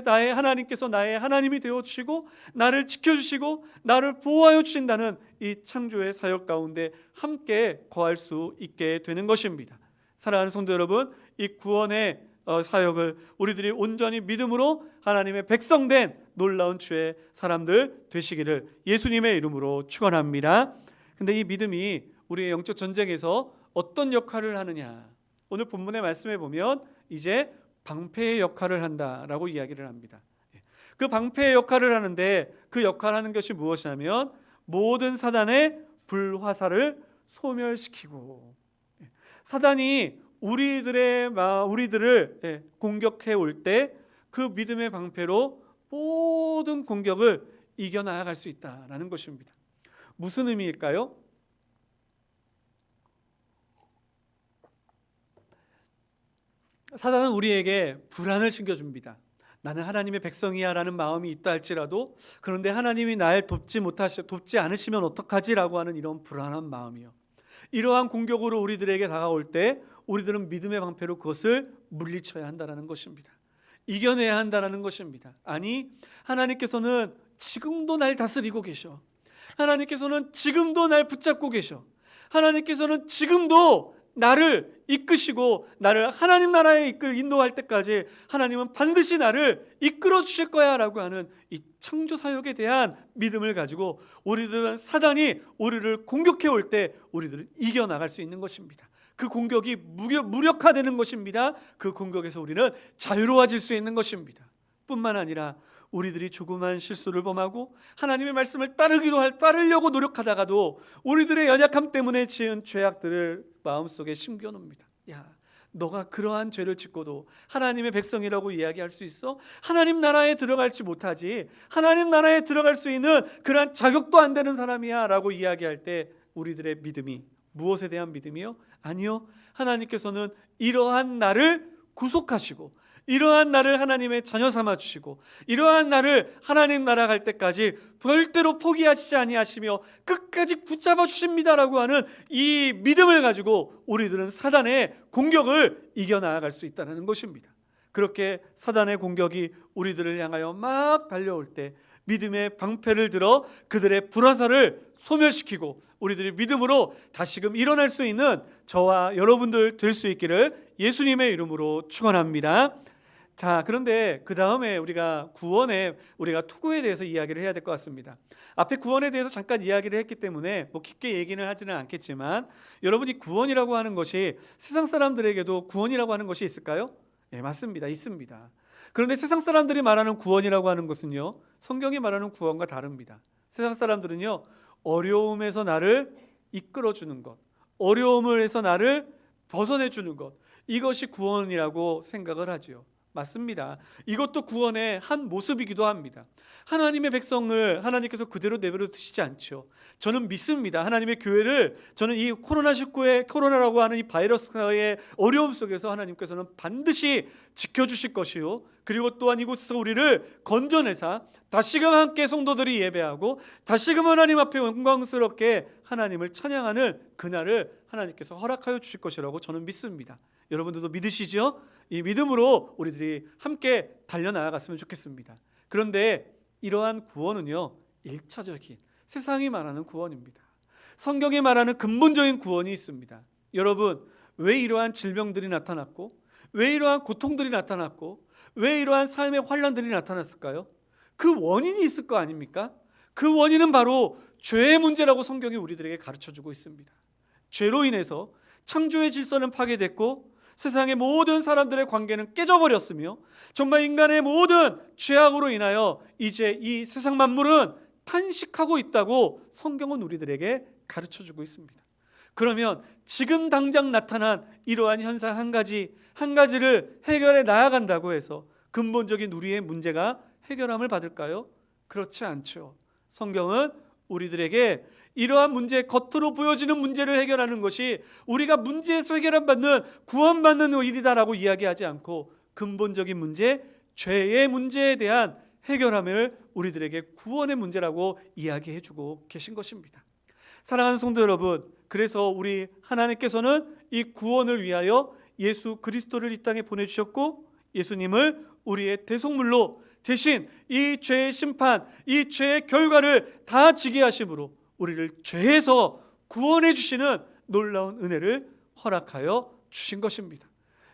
나의 하나님께서 나의 하나님이 되어주시고 나를 지켜주시고 나를 보호하여 주신다는 이 창조의 사역 가운데 함께 거할 수 있게 되는 것입니다. 사랑하는 성도 여러분, 이 구원의 사역을 우리들이 온전히 믿음으로 하나님의 백성된 놀라운 주의 사람들 되시기를 예수님의 이름으로 축원합니다. 근데 이 믿음이 우리의 영적 전쟁에서 어떤 역할을 하느냐, 오늘 본문의 말씀에 보면 이제 방패의 역할을 한다라고 이야기를 합니다. 그 방패의 역할을 하는데 그 역할을 하는 것이 무엇이냐면 모든 사단의 불화살을 소멸시키고, 사단이 우리들을 공격해 올 때 그 믿음의 방패로 모든 공격을 이겨나갈 수 있다라는 것입니다. 무슨 의미일까요? 사단은 우리에게 불안을 심겨줍니다. 나는 하나님의 백성이야 라는 마음이 있다 할지라도, 그런데 하나님이 날 돕지 않으시면 어떡하지? 라고 하는 이런 불안한 마음이요. 이러한 공격으로 우리들에게 다가올 때 우리들은 믿음의 방패로 그것을 물리쳐야 한다는 것입니다. 이겨내야 한다는 것입니다. 아니, 하나님께서는 지금도 날 다스리고 계셔. 하나님께서는 지금도 날 붙잡고 계셔. 하나님께서는 지금도 나를 이끄시고 나를 하나님 나라에 인도할 때까지 하나님은 반드시 나를 이끌어 주실 거야 라고 하는 이 창조 사역에 대한 믿음을 가지고 우리들은 사단이 우리를 공격해 올 때 우리들은 이겨나갈 수 있는 것입니다. 그 공격이 무력화되는 것입니다. 그 공격에서 우리는 자유로워질 수 있는 것입니다. 뿐만 아니라 우리들이 조그만 실수를 범하고 하나님의 말씀을 따르려고 노력하다가도 우리들의 연약함 때문에 지은 죄악들을 마음속에 심겨놓습니다. 야, 너가 그러한 죄를 짓고도 하나님의 백성이라고 이야기할 수 있어? 하나님 나라에 들어갈지 못하지. 하나님 나라에 들어갈 수 있는 그러한 자격도 안 되는 사람이야 라고 이야기할 때 우리들의 믿음이 무엇에 대한 믿음이요? 아니요, 하나님께서는 이러한 나를 구속하시고 이러한 나를 하나님의 자녀 삼아 주시고 이러한 나를 하나님 나라 갈 때까지 절대로 포기하시지 아니하시며 끝까지 붙잡아 주십니다라고 하는 이 믿음을 가지고 우리들은 사단의 공격을 이겨나갈 수 있다는 것입니다. 그렇게 사단의 공격이 우리들을 향하여 막 달려올 때 믿음의 방패를 들어 그들의 불화살을 소멸시키고 우리들이 믿음으로 다시금 일어날 수 있는 저와 여러분들 될 수 있기를 예수님의 이름으로 축원합니다. 자, 그런데 그 다음에 우리가 투구에 대해서 이야기를 해야 될 것 같습니다. 앞에 구원에 대해서 잠깐 이야기를 했기 때문에 깊게 얘기는 하지는 않겠지만, 여러분이 구원이라고 하는 것이 세상 사람들에게도 구원이라고 하는 것이 있을까요? 네, 맞습니다. 있습니다. 그런데 세상 사람들이 말하는 구원이라고 하는 것은요, 성경이 말하는 구원과 다릅니다. 세상 사람들은요, 어려움에서 나를 이끌어주는 것, 어려움에서 나를 벗어내주는 것, 이것이 구원이라고 생각을 하죠. 맞습니다. 이것도 구원의 한 모습이기도 합니다. 하나님의 백성을 하나님께서 그대로 내버려 두시지 않죠. 저는 믿습니다. 하나님의 교회를 저는 이 코로나라고 하는 이 바이러스의 어려움 속에서 하나님께서는 반드시 지켜주실 것이요, 그리고 또한 이곳에서 우리를 건져내사 다시금 함께 성도들이 예배하고 다시금 하나님 앞에 영광스럽게 하나님을 찬양하는 그날을 하나님께서 허락하여 주실 것이라고 저는 믿습니다. 여러분들도 믿으시죠? 이 믿음으로 우리들이 함께 달려나아갔으면 좋겠습니다. 그런데 이러한 구원은요, 1차적인 세상이 말하는 구원입니다. 성경이 말하는 근본적인 구원이 있습니다. 여러분, 왜 이러한 질병들이 나타났고, 왜 이러한 고통들이 나타났고, 왜 이러한 삶의 환난들이 나타났을까요? 그 원인이 있을 거 아닙니까? 그 원인은 바로 죄의 문제라고 성경이 우리들에게 가르쳐주고 있습니다. 죄로 인해서 창조의 질서는 파괴됐고 세상의 모든 사람들의 관계는 깨져버렸으며 정말 인간의 모든 죄악으로 인하여 이제 이 세상 만물은 탄식하고 있다고 성경은 우리들에게 가르쳐주고 있습니다. 그러면 지금 당장 나타난 이러한 현상 한 가지를 해결해 나아간다고 해서 근본적인 우리의 문제가 해결함을 받을까요? 그렇지 않죠. 성경은 우리들에게 이러한 문제, 겉으로 보여지는 문제를 해결하는 것이 우리가 문제에서 해결받는 구원받는 일이다라고 이야기하지 않고 근본적인 문제, 죄의 문제에 대한 해결함을 우리들에게 구원의 문제라고 이야기해주고 계신 것입니다. 사랑하는 성도 여러분, 그래서 우리 하나님께서는 이 구원을 위하여 예수 그리스도를 이 땅에 보내주셨고 예수님을 우리의 대속물로 대신 이 죄의 심판, 이 죄의 결과를 다 지게 하심으로 우리를 죄에서 구원해 주시는 놀라운 은혜를 허락하여 주신 것입니다.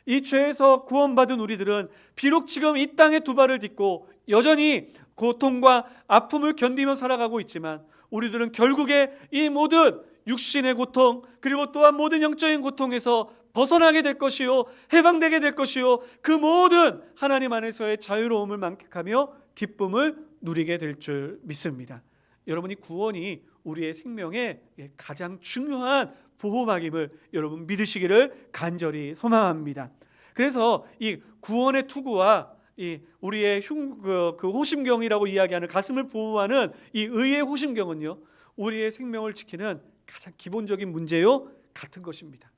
이 죄에서 구원받은 우리들은 비록 지금 이 땅에 두 발을 딛고 여전히 고통과 아픔을 견디며 살아가고 있지만 우리들은 결국에 이 모든 육신의 고통 그리고 또한 모든 영적인 고통에서 벗어나게 될 것이요, 해방되게 될 것이요, 그 모든 하나님 안에서의 자유로움을 만끽하며 기쁨을 누리게 될 줄 믿습니다. 여러분이 구원이 우리의 생명의 가장 중요한 보호막임을 여러분 믿으시기를 간절히 소망합니다. 그래서 이 구원의 투구와 이 우리의 그 호심경이라고 이야기하는 가슴을 보호하는 이 의의 호심경은요, 우리의 생명을 지키는 가장 기본적인 문제요 같은 것입니다.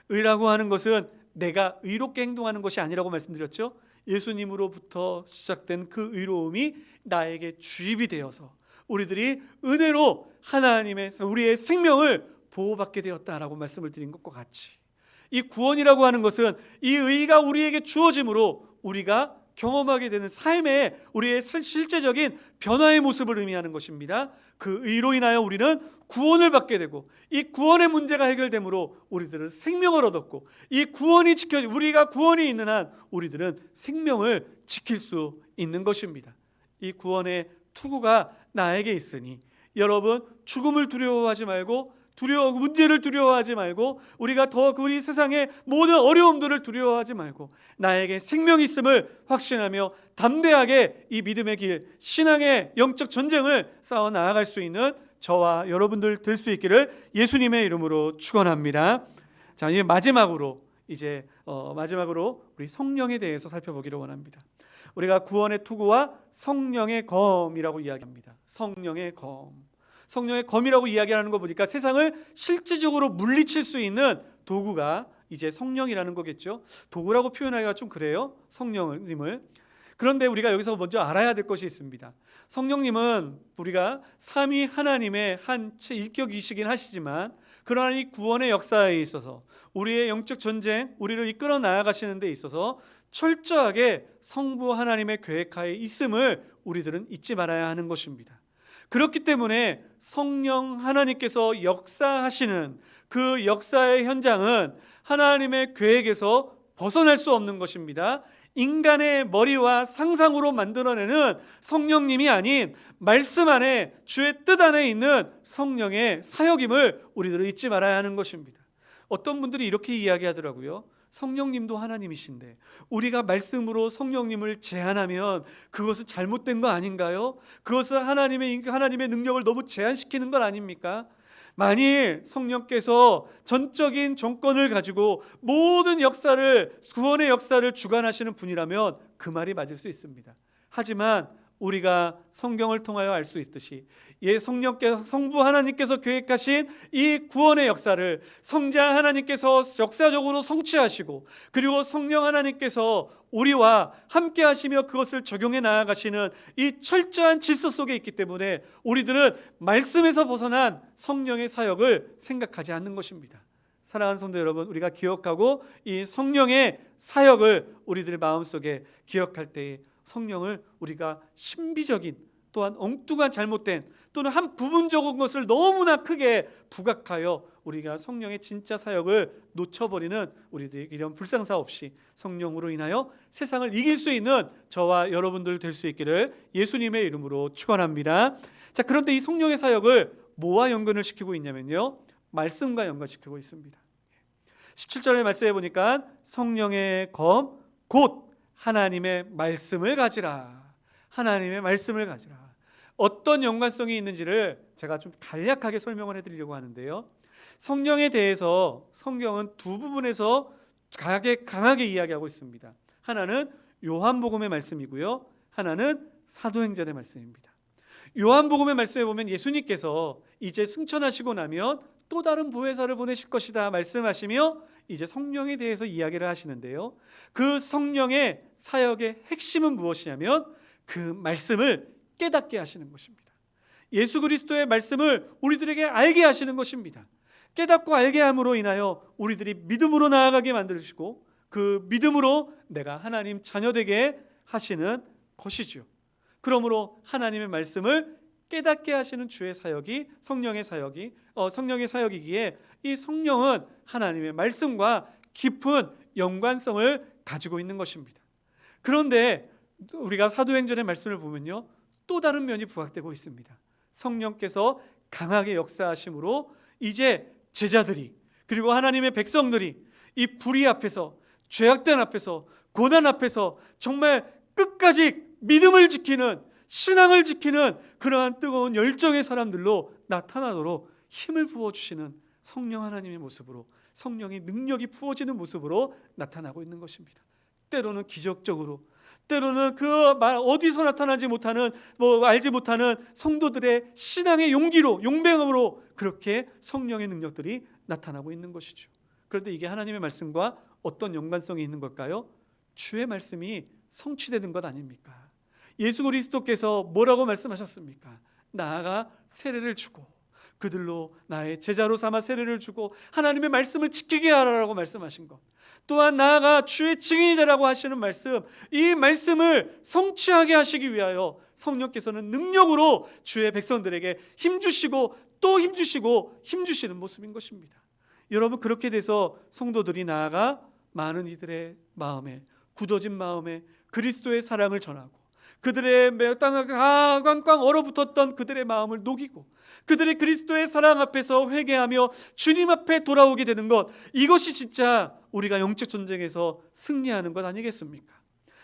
의라고 하는 것은 내가 의롭게 행동하는 것이 아니라고 말씀드렸죠. 예수님으로부터 시작된 그 의로움이 나에게 주입이 되어서 우리들이 은혜로 하나님의 우리의 생명을 보호받게 되었다라고 말씀을 드린 것과 같이, 이 구원이라고 하는 것은 이 의가 우리에게 주어짐으로 우리가 경험하게 되는 삶의 우리의 실제적인 변화의 모습을 의미하는 것입니다. 그 의로 인하여 우리는 구원을 받게 되고, 이 구원의 문제가 해결되므로 우리들은 생명을 얻었고, 이 구원이 우리가 구원이 있는 한 우리들은 생명을 지킬 수 있는 것입니다. 이 구원의 투구가 나에게 있으니 여러분, 죽음을 두려워하지 말고, 문제를 두려워하지 말고, 우리가 더 우리 세상의 모든 어려움들을 두려워하지 말고, 나에게 생명이 있음을 확신하며 담대하게 이 믿음의 길, 신앙의 영적 전쟁을 싸워 나아갈 수 있는 저와 여러분들 될 수 있기를 예수님의 이름으로 축원합니다. 자, 이제 마지막으로 우리 성령에 대해서 살펴보기를 원합니다. 우리가 구원의 투구와 성령의 검이라고 이야기합니다. 성령의 검. 성령의 검이라고 이야기하는 거 보니까 세상을 실질적으로 물리칠 수 있는 도구가 이제 성령이라는 거겠죠. 도구라고 표현하기가 좀 그래요, 성령님을. 그런데 우리가 여기서 먼저 알아야 될 것이 있습니다. 성령님은 우리가 삼위 하나님의 한 일격이시긴 하시지만, 그러나 이 구원의 역사에 있어서 우리의 영적 전쟁, 우리를 이끌어 나아가시는 데 있어서 철저하게 성부 하나님의 계획하에 있음을 우리들은 잊지 말아야 하는 것입니다. 그렇기 때문에 성령 하나님께서 역사하시는 그 역사의 현장은 하나님의 계획에서 벗어날 수 없는 것입니다. 인간의 머리와 상상으로 만들어내는 성령님이 아닌 말씀 안에, 주의 뜻 안에 있는 성령의 사역임을 우리들은 잊지 말아야 하는 것입니다. 어떤 분들이 이렇게 이야기하더라고요. 성령님도 하나님이신데 우리가 말씀으로 성령님을 제한하면 그것은 잘못된 거 아닌가요? 그것은 하나님의 능력을 너무 제한시키는 것 아닙니까? 만일 성령께서 전적인 정권을 가지고 모든 역사를, 구원의 역사를 주관하시는 분이라면 그 말이 맞을 수 있습니다. 하지만 우리가 성경을 통하여 알 수 있듯이 성부 하나님께서 계획하신 이 구원의 역사를 성자 하나님께서 역사적으로 성취하시고, 그리고 성령 하나님께서 우리와 함께 하시며 그것을 적용해 나아가시는 이 철저한 질서 속에 있기 때문에 우리들은 말씀에서 벗어난 성령의 사역을 생각하지 않는 것입니다. 사랑하는 성도 여러분, 우리가 기억하고 이 성령의 사역을 우리들의 마음속에 기억할 때에 성령을 우리가 신비적인, 또한 엉뚱한 잘못된, 또는 한 부분적인 것을 너무나 크게 부각하여 우리가 성령의 진짜 사역을 놓쳐버리는 우리들의 이런 불상사 없이 성령으로 인하여 세상을 이길 수 있는 저와 여러분들 될 수 있기를 예수님의 이름으로 축원합니다. 자, 그런데 이 성령의 사역을 뭐와 연관을 시키고 있냐면요, 말씀과 연관시키고 있습니다. 17절의 말씀에 보니까 성령의 검 곧 하나님의 말씀을 가지라. 하나님의 말씀을 가지라. 어떤 연관성이 있는지를 제가 좀 간략하게 설명을 해드리려고 하는데요, 성령에 대해서 성경은 두 부분에서 강하게 이야기하고 있습니다. 하나는 요한복음의 말씀이고요, 하나는 사도행전의 말씀입니다. 요한복음의 말씀에 보면 예수님께서 이제 승천하시고 나면 또 다른 보혜사를 보내실 것이다 말씀하시며 이제 성령에 대해서 이야기를 하시는데요, 그 성령의 사역의 핵심은 무엇이냐면 그 말씀을 깨닫게 하시는 것입니다. 예수 그리스도의 말씀을 우리들에게 알게 하시는 것입니다. 깨닫고 알게 함으로 인하여 우리들이 믿음으로 나아가게 만드시고, 그 믿음으로 내가 하나님 자녀되게 하시는 것이죠. 그러므로 하나님의 말씀을 깨닫게 하시는 주의 사역이 성령의 사역이기에 이 성령은 하나님의 말씀과 깊은 연관성을 가지고 있는 것입니다. 그런데 우리가 사도행전의 말씀을 보면요, 또 다른 면이 부각되고 있습니다. 성령께서 강하게 역사하심으로 이제 제자들이, 그리고 하나님의 백성들이 이 불의 앞에서, 죄악된 앞에서, 고난 앞에서 정말 끝까지 믿음을 지키는 신앙을 지키는 그러한 뜨거운 열정의 사람들로 나타나도록 힘을 부어주시는 성령 하나님의 모습으로, 성령의 능력이 부어지는 모습으로 나타나고 있는 것입니다. 때로는 기적적으로, 때로는 그 말 어디서 나타나지 못하는, 알지 못하는 성도들의 신앙의 용기로, 용맹함으로 그렇게 성령의 능력들이 나타나고 있는 것이죠. 그런데 이게 하나님의 말씀과 어떤 연관성이 있는 걸까요? 주의 말씀이 성취되는 것 아닙니까? 예수 그리스도께서 뭐라고 말씀하셨습니까? 나아가 세례를 주고 그들로 나의 제자로 삼아 세례를 주고 하나님의 말씀을 지키게 하라고 말씀하신 것, 또한 나아가 주의 증인이 되라고 하시는 말씀, 이 말씀을 성취하게 하시기 위하여 성령께서는 능력으로 주의 백성들에게 힘주시고 또 힘주시고 힘주시는 모습인 것입니다. 여러분, 그렇게 돼서 성도들이 나아가 많은 이들의 마음에, 굳어진 마음에 그리스도의 사랑을 전하고 그들의 땅에 꽝꽝 얼어붙었던 그들의 마음을 녹이고 그들이 그리스도의 사랑 앞에서 회개하며 주님 앞에 돌아오게 되는 것, 이것이 진짜 우리가 영적 전쟁에서 승리하는 것 아니겠습니까?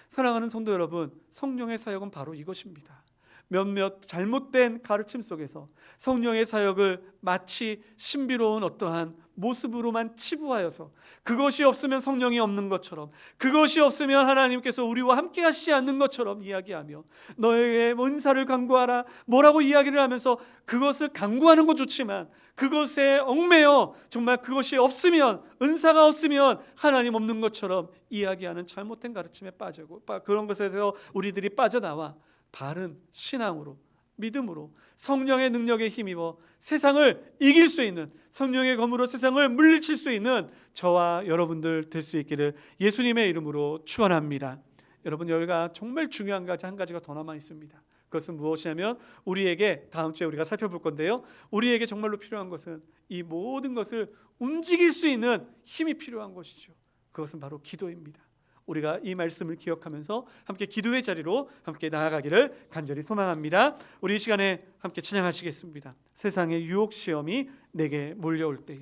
사랑하는 성도 여러분, 성령의 사역은 바로 이것입니다. 몇몇 잘못된 가르침 속에서 성령의 사역을 마치 신비로운 어떠한 모습으로만 치부하여서 그것이 없으면 성령이 없는 것처럼, 그것이 없으면 하나님께서 우리와 함께 하시지 않는 것처럼 이야기하며 너에게 은사를 간구하라 뭐라고 이야기를 하면서 그것을 간구하는 것 좋지만 그것에 얽매여 정말 그것이 없으면, 은사가 없으면 하나님 없는 것처럼 이야기하는 잘못된 가르침에 빠지고 그런 것에서 우리들이 빠져나와 바른 신앙으로, 믿음으로 성령의 능력에 힘입어 세상을 이길 수 있는, 성령의 검으로 세상을 물리칠 수 있는 저와 여러분들 될 수 있기를 예수님의 이름으로 축원합니다. 여러분, 여기가 정말 중요한 한 가지가 더 남아 있습니다. 그것은 무엇이냐면 우리에게, 다음 주에 우리가 살펴볼 건데요, 우리에게 정말로 필요한 것은 이 모든 것을 움직일 수 있는 힘이 필요한 것이죠. 그것은 바로 기도입니다. 우리가 이 말씀을 기억하면서 함께 기도의 자리로 함께 나아가기를 간절히 소망합니다. 우리 이 시간에 함께 찬양하시겠습니다. 세상의 유혹 시험이 내게 몰려올 때에.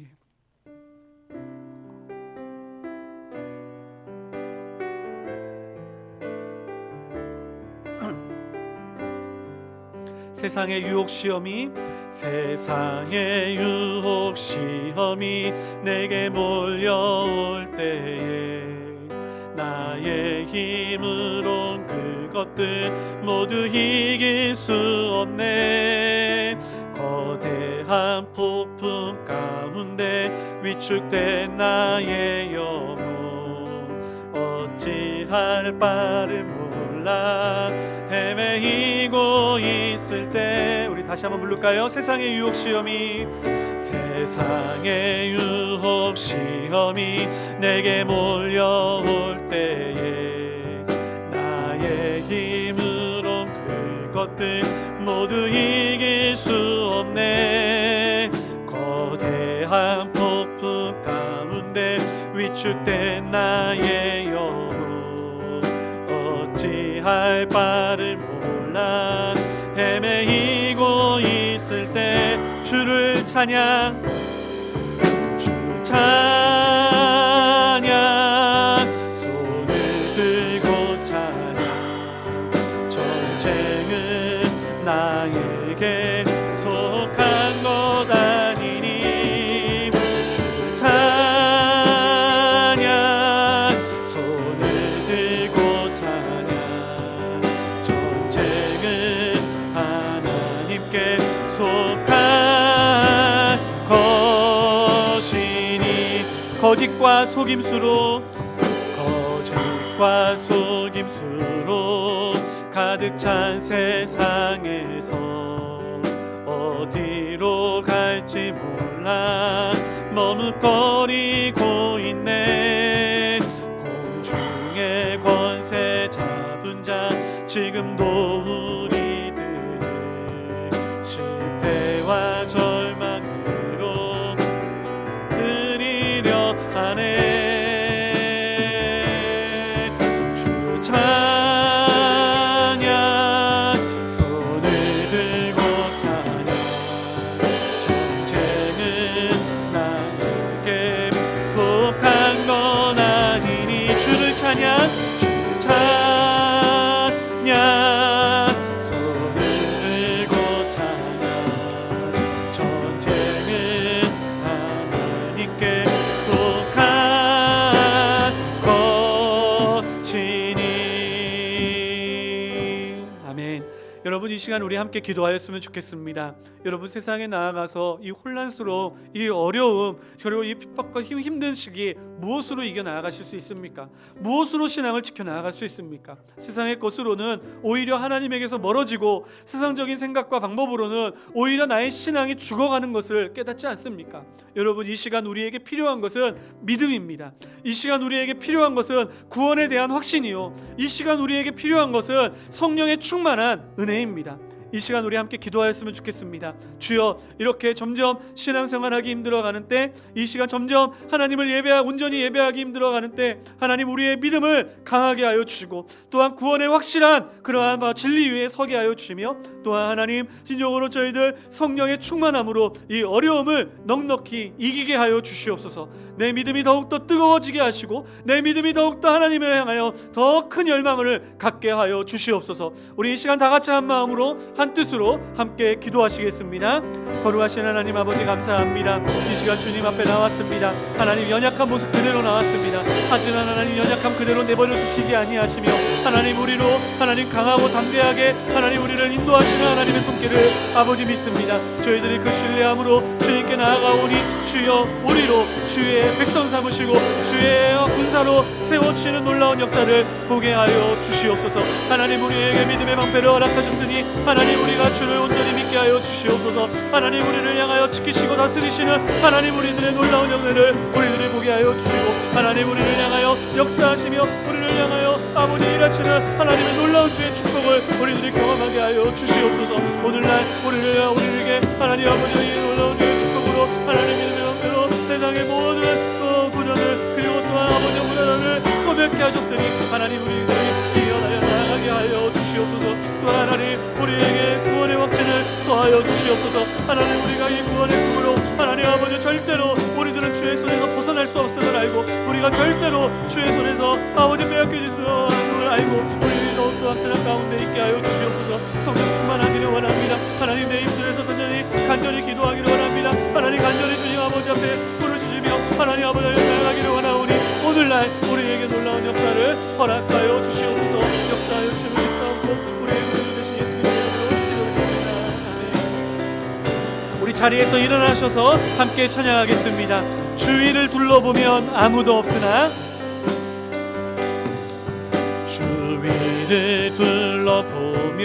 세상의 유혹 시험이, 세상의 유혹 시험이 내게 몰려올 때에 나의 힘으론 그것들 모두 이길 수 없네. 거대한 폭풍 가운데 위축된 나의 영혼 어찌할 바를 몰라 헤매이고 있을 때, 우리 다시 한번 부를까요? 세상의 유혹 시험이, 세상의 유혹 시험이 내게 몰려올 때에 나의 힘으론 그것들 모두 이길 수 없네. 거대한 폭풍 가운데 위축된 나의 영혼 어찌할 바를 몰라 헤매이고 있을 때 주를 찬양, 주 찬양, 손을 들고 찬양. 전쟁은 나에게 속한 것 아니니 주 찬양, 손을 들고 찬양. 전쟁은 하나님께 속한 것이니. 거짓과 속임수로, 거짓과 속임수로 가득 찬 세상에서 어디로 갈지 몰라 머뭇거리고 있네. 공중의 권세 잡은 자 지금도 우리들을 실패와 절망으로 들이려 하네. 주 찬양, 손을 들고 찬양. 전쟁은 나에게 시간 우리 함께 기도하였으면 좋겠습니다. 여러분, 세상에 나아가서 이 혼란스러움, 이 어려움, 그리고 이 핍박과 힘든 시기 무엇으로 이겨 나아가실 수 있습니까? 무엇으로 신앙을 지켜 나아갈 수 있습니까? 세상의 것으로는 오히려 하나님에게서 멀어지고 세상적인 생각과 방법으로는 오히려 나의 신앙이 죽어가는 것을 깨닫지 않습니까? 여러분, 이 시간 우리에게 필요한 것은 믿음입니다. 이 시간 우리에게 필요한 것은 구원에 대한 확신이요, 이 시간 우리에게 필요한 것은 성령의 충만한 은혜입니다. 이 시간 우리 함께 기도하였으면 좋겠습니다. 주여, 이렇게 점점 신앙생활하기 힘들어가는 때, 이 시간 점점 하나님을 온전히 예배하기 힘들어가는 때 하나님 우리의 믿음을 강하게 하여 주시고, 또한 구원의 확실한 그러한 진리 위에 서게 하여 주시며, 또한 하나님 진정으로 저희들 성령의 충만함으로 이 어려움을 넉넉히 이기게 하여 주시옵소서. 내 믿음이 더욱더 뜨거워지게 하시고 내 믿음이 더욱더 하나님을 향하여 더 큰 열망을 갖게 하여 주시옵소서. 우리 이 시간 다 같이 한 마음으로 한 뜻으로 함께 기도하시겠습니다. 거룩하신 하나님 아버지, 감사합니다. 이 시간 주님 앞에 나왔습니다. 하나님, 연약한 모습 그대로 나왔습니다. 하지만 하나님, 연약함 그대로 내버려 두시지 아니하시며 하나님, 우리로 하나님 강하고 담대하게 하나님 우리를 인도하시는 하나님의 손길을 아버지 믿습니다. 저희들이 그 신뢰함으로 주님께 나아가오니 주여, 우리로 주의 백성 삼으시고 주의 군사로 세워주시는 놀라운 역사를 보게 하여 주시옵소서. 하나님, 우리에게 믿음의 방패를 허락하셨으니 하나님, 우리가 주를 온전히 믿게 하여 주시옵소서. 하나님, 우리를 향하여 지키시고 다스리시는 하나님, 우리들의 놀라운 영광을 우리들이 보게 하여 주시고, 하나님, 우리를 향하여 역사하시며 우리를 향하여 아버지 일하시는 하나님의 놀라운 주의 축복을 우리들이 경험하게 하여 주시옵소서. 오늘날 우리에게 하나님 아버지의 놀라운 주의 축복으로 하나님 믿음의 방패로 세상의 모든 고전을, 그리고 또한 아버지의 고난을 소멸케 하셨으니 하나님, 우리들이 이어나여 나아가게 하여 주시옵소서. 또 하나님, 우리에게 구원의 확신을 더하여 주시옵소서. 하나님, 우리가 이 구원의 꿈으로 하나님 아버지 절대로 우리들은 주의 손에서 벗어날 수 없음을 알고, 우리가 절대로 주의 손에서 아버지 빼앗겨질 수 없음을 알고 우리 더욱더 확신한 가운데 있게 하여 주시옵소서. 성령 충만하기를 원합니다. 하나님, 내 입술에서 간절히 기도하기를 원합니다. 하나님, 간절히 주님 아버지 앞에 부르짖으며 하나님 아버지를 나아가기를 원하오니 오늘날 우리에게 놀라운 역사를 허락하여 주시옵소서. 역사하여 주시는 믿사옵고 우리의 구주 되신 예수님의 이름으로 기도드립니다. 우리 자리에서 일어나셔서 함께 찬양하겠습니다. 주위를 둘러보면 아무도 없으나, 주위를 둘러보면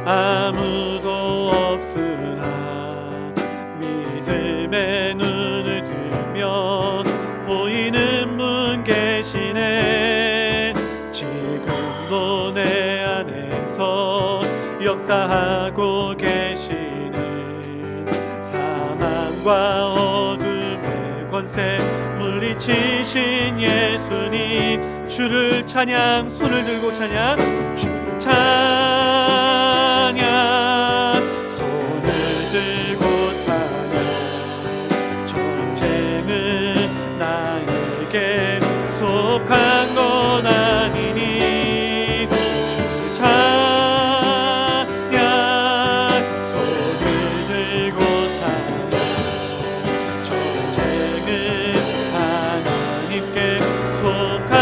아무도 없으나 믿음의 눈을 들면 보이는 분 계시네. 지금도 내 안에서 역사하고 계시는 사망과 어둠의 권세 물리치신 예수님, 주를 찬양, 손을 들고 찬양, 주를 찬양, 손을 들고 찬양. 전쟁은 나에게 속한 건 아니니 주를 찬양, 손을 들고 찬양. 전쟁은 하나님께 속한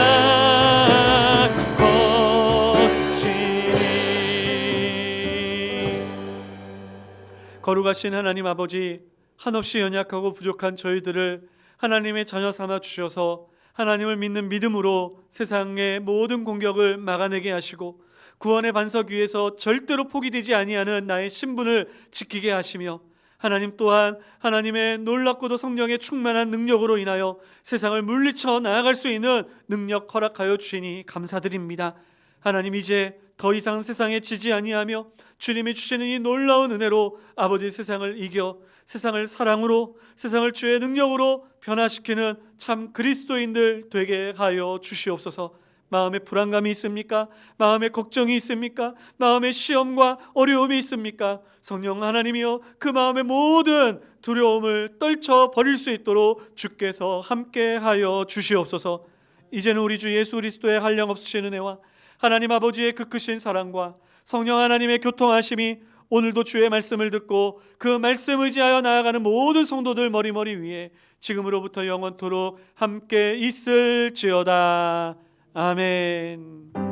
거룩하신 하나님 아버지, 한없이 연약하고 부족한 저희들을 하나님의 자녀 삼아 주셔서 하나님을 믿는 믿음으로 세상의 모든 공격을 막아내게 하시고 구원의 반석 위에서 절대로 포기되지 아니하는 나의 신분을 지키게 하시며, 하나님 또한 하나님의 놀랍고도 성령의 충만한 능력으로 인하여 세상을 물리쳐 나아갈 수 있는 능력 허락하여 주시니 감사드립니다. 하나님, 이제 더 이상 세상에 지지 아니하며 주님이 주시는 이 놀라운 은혜로 아버지 세상을 이겨 세상을 사랑으로, 세상을 주의 능력으로 변화시키는 참 그리스도인들 되게 하여 주시옵소서. 마음에 불안감이 있습니까? 마음에 걱정이 있습니까? 마음에 시험과 어려움이 있습니까? 성령 하나님이여, 그 마음의 모든 두려움을 떨쳐 버릴 수 있도록 주께서 함께 하여 주시옵소서. 이제는 우리 주 예수 그리스도의 한량없으신 은혜와 하나님 아버지의 그 크신 사랑과 성령 하나님의 교통하심이 오늘도 주의 말씀을 듣고 그 말씀 의지하여 나아가는 모든 성도들 머리머리 위에 지금으로부터 영원토록 함께 있을지어다. 아멘.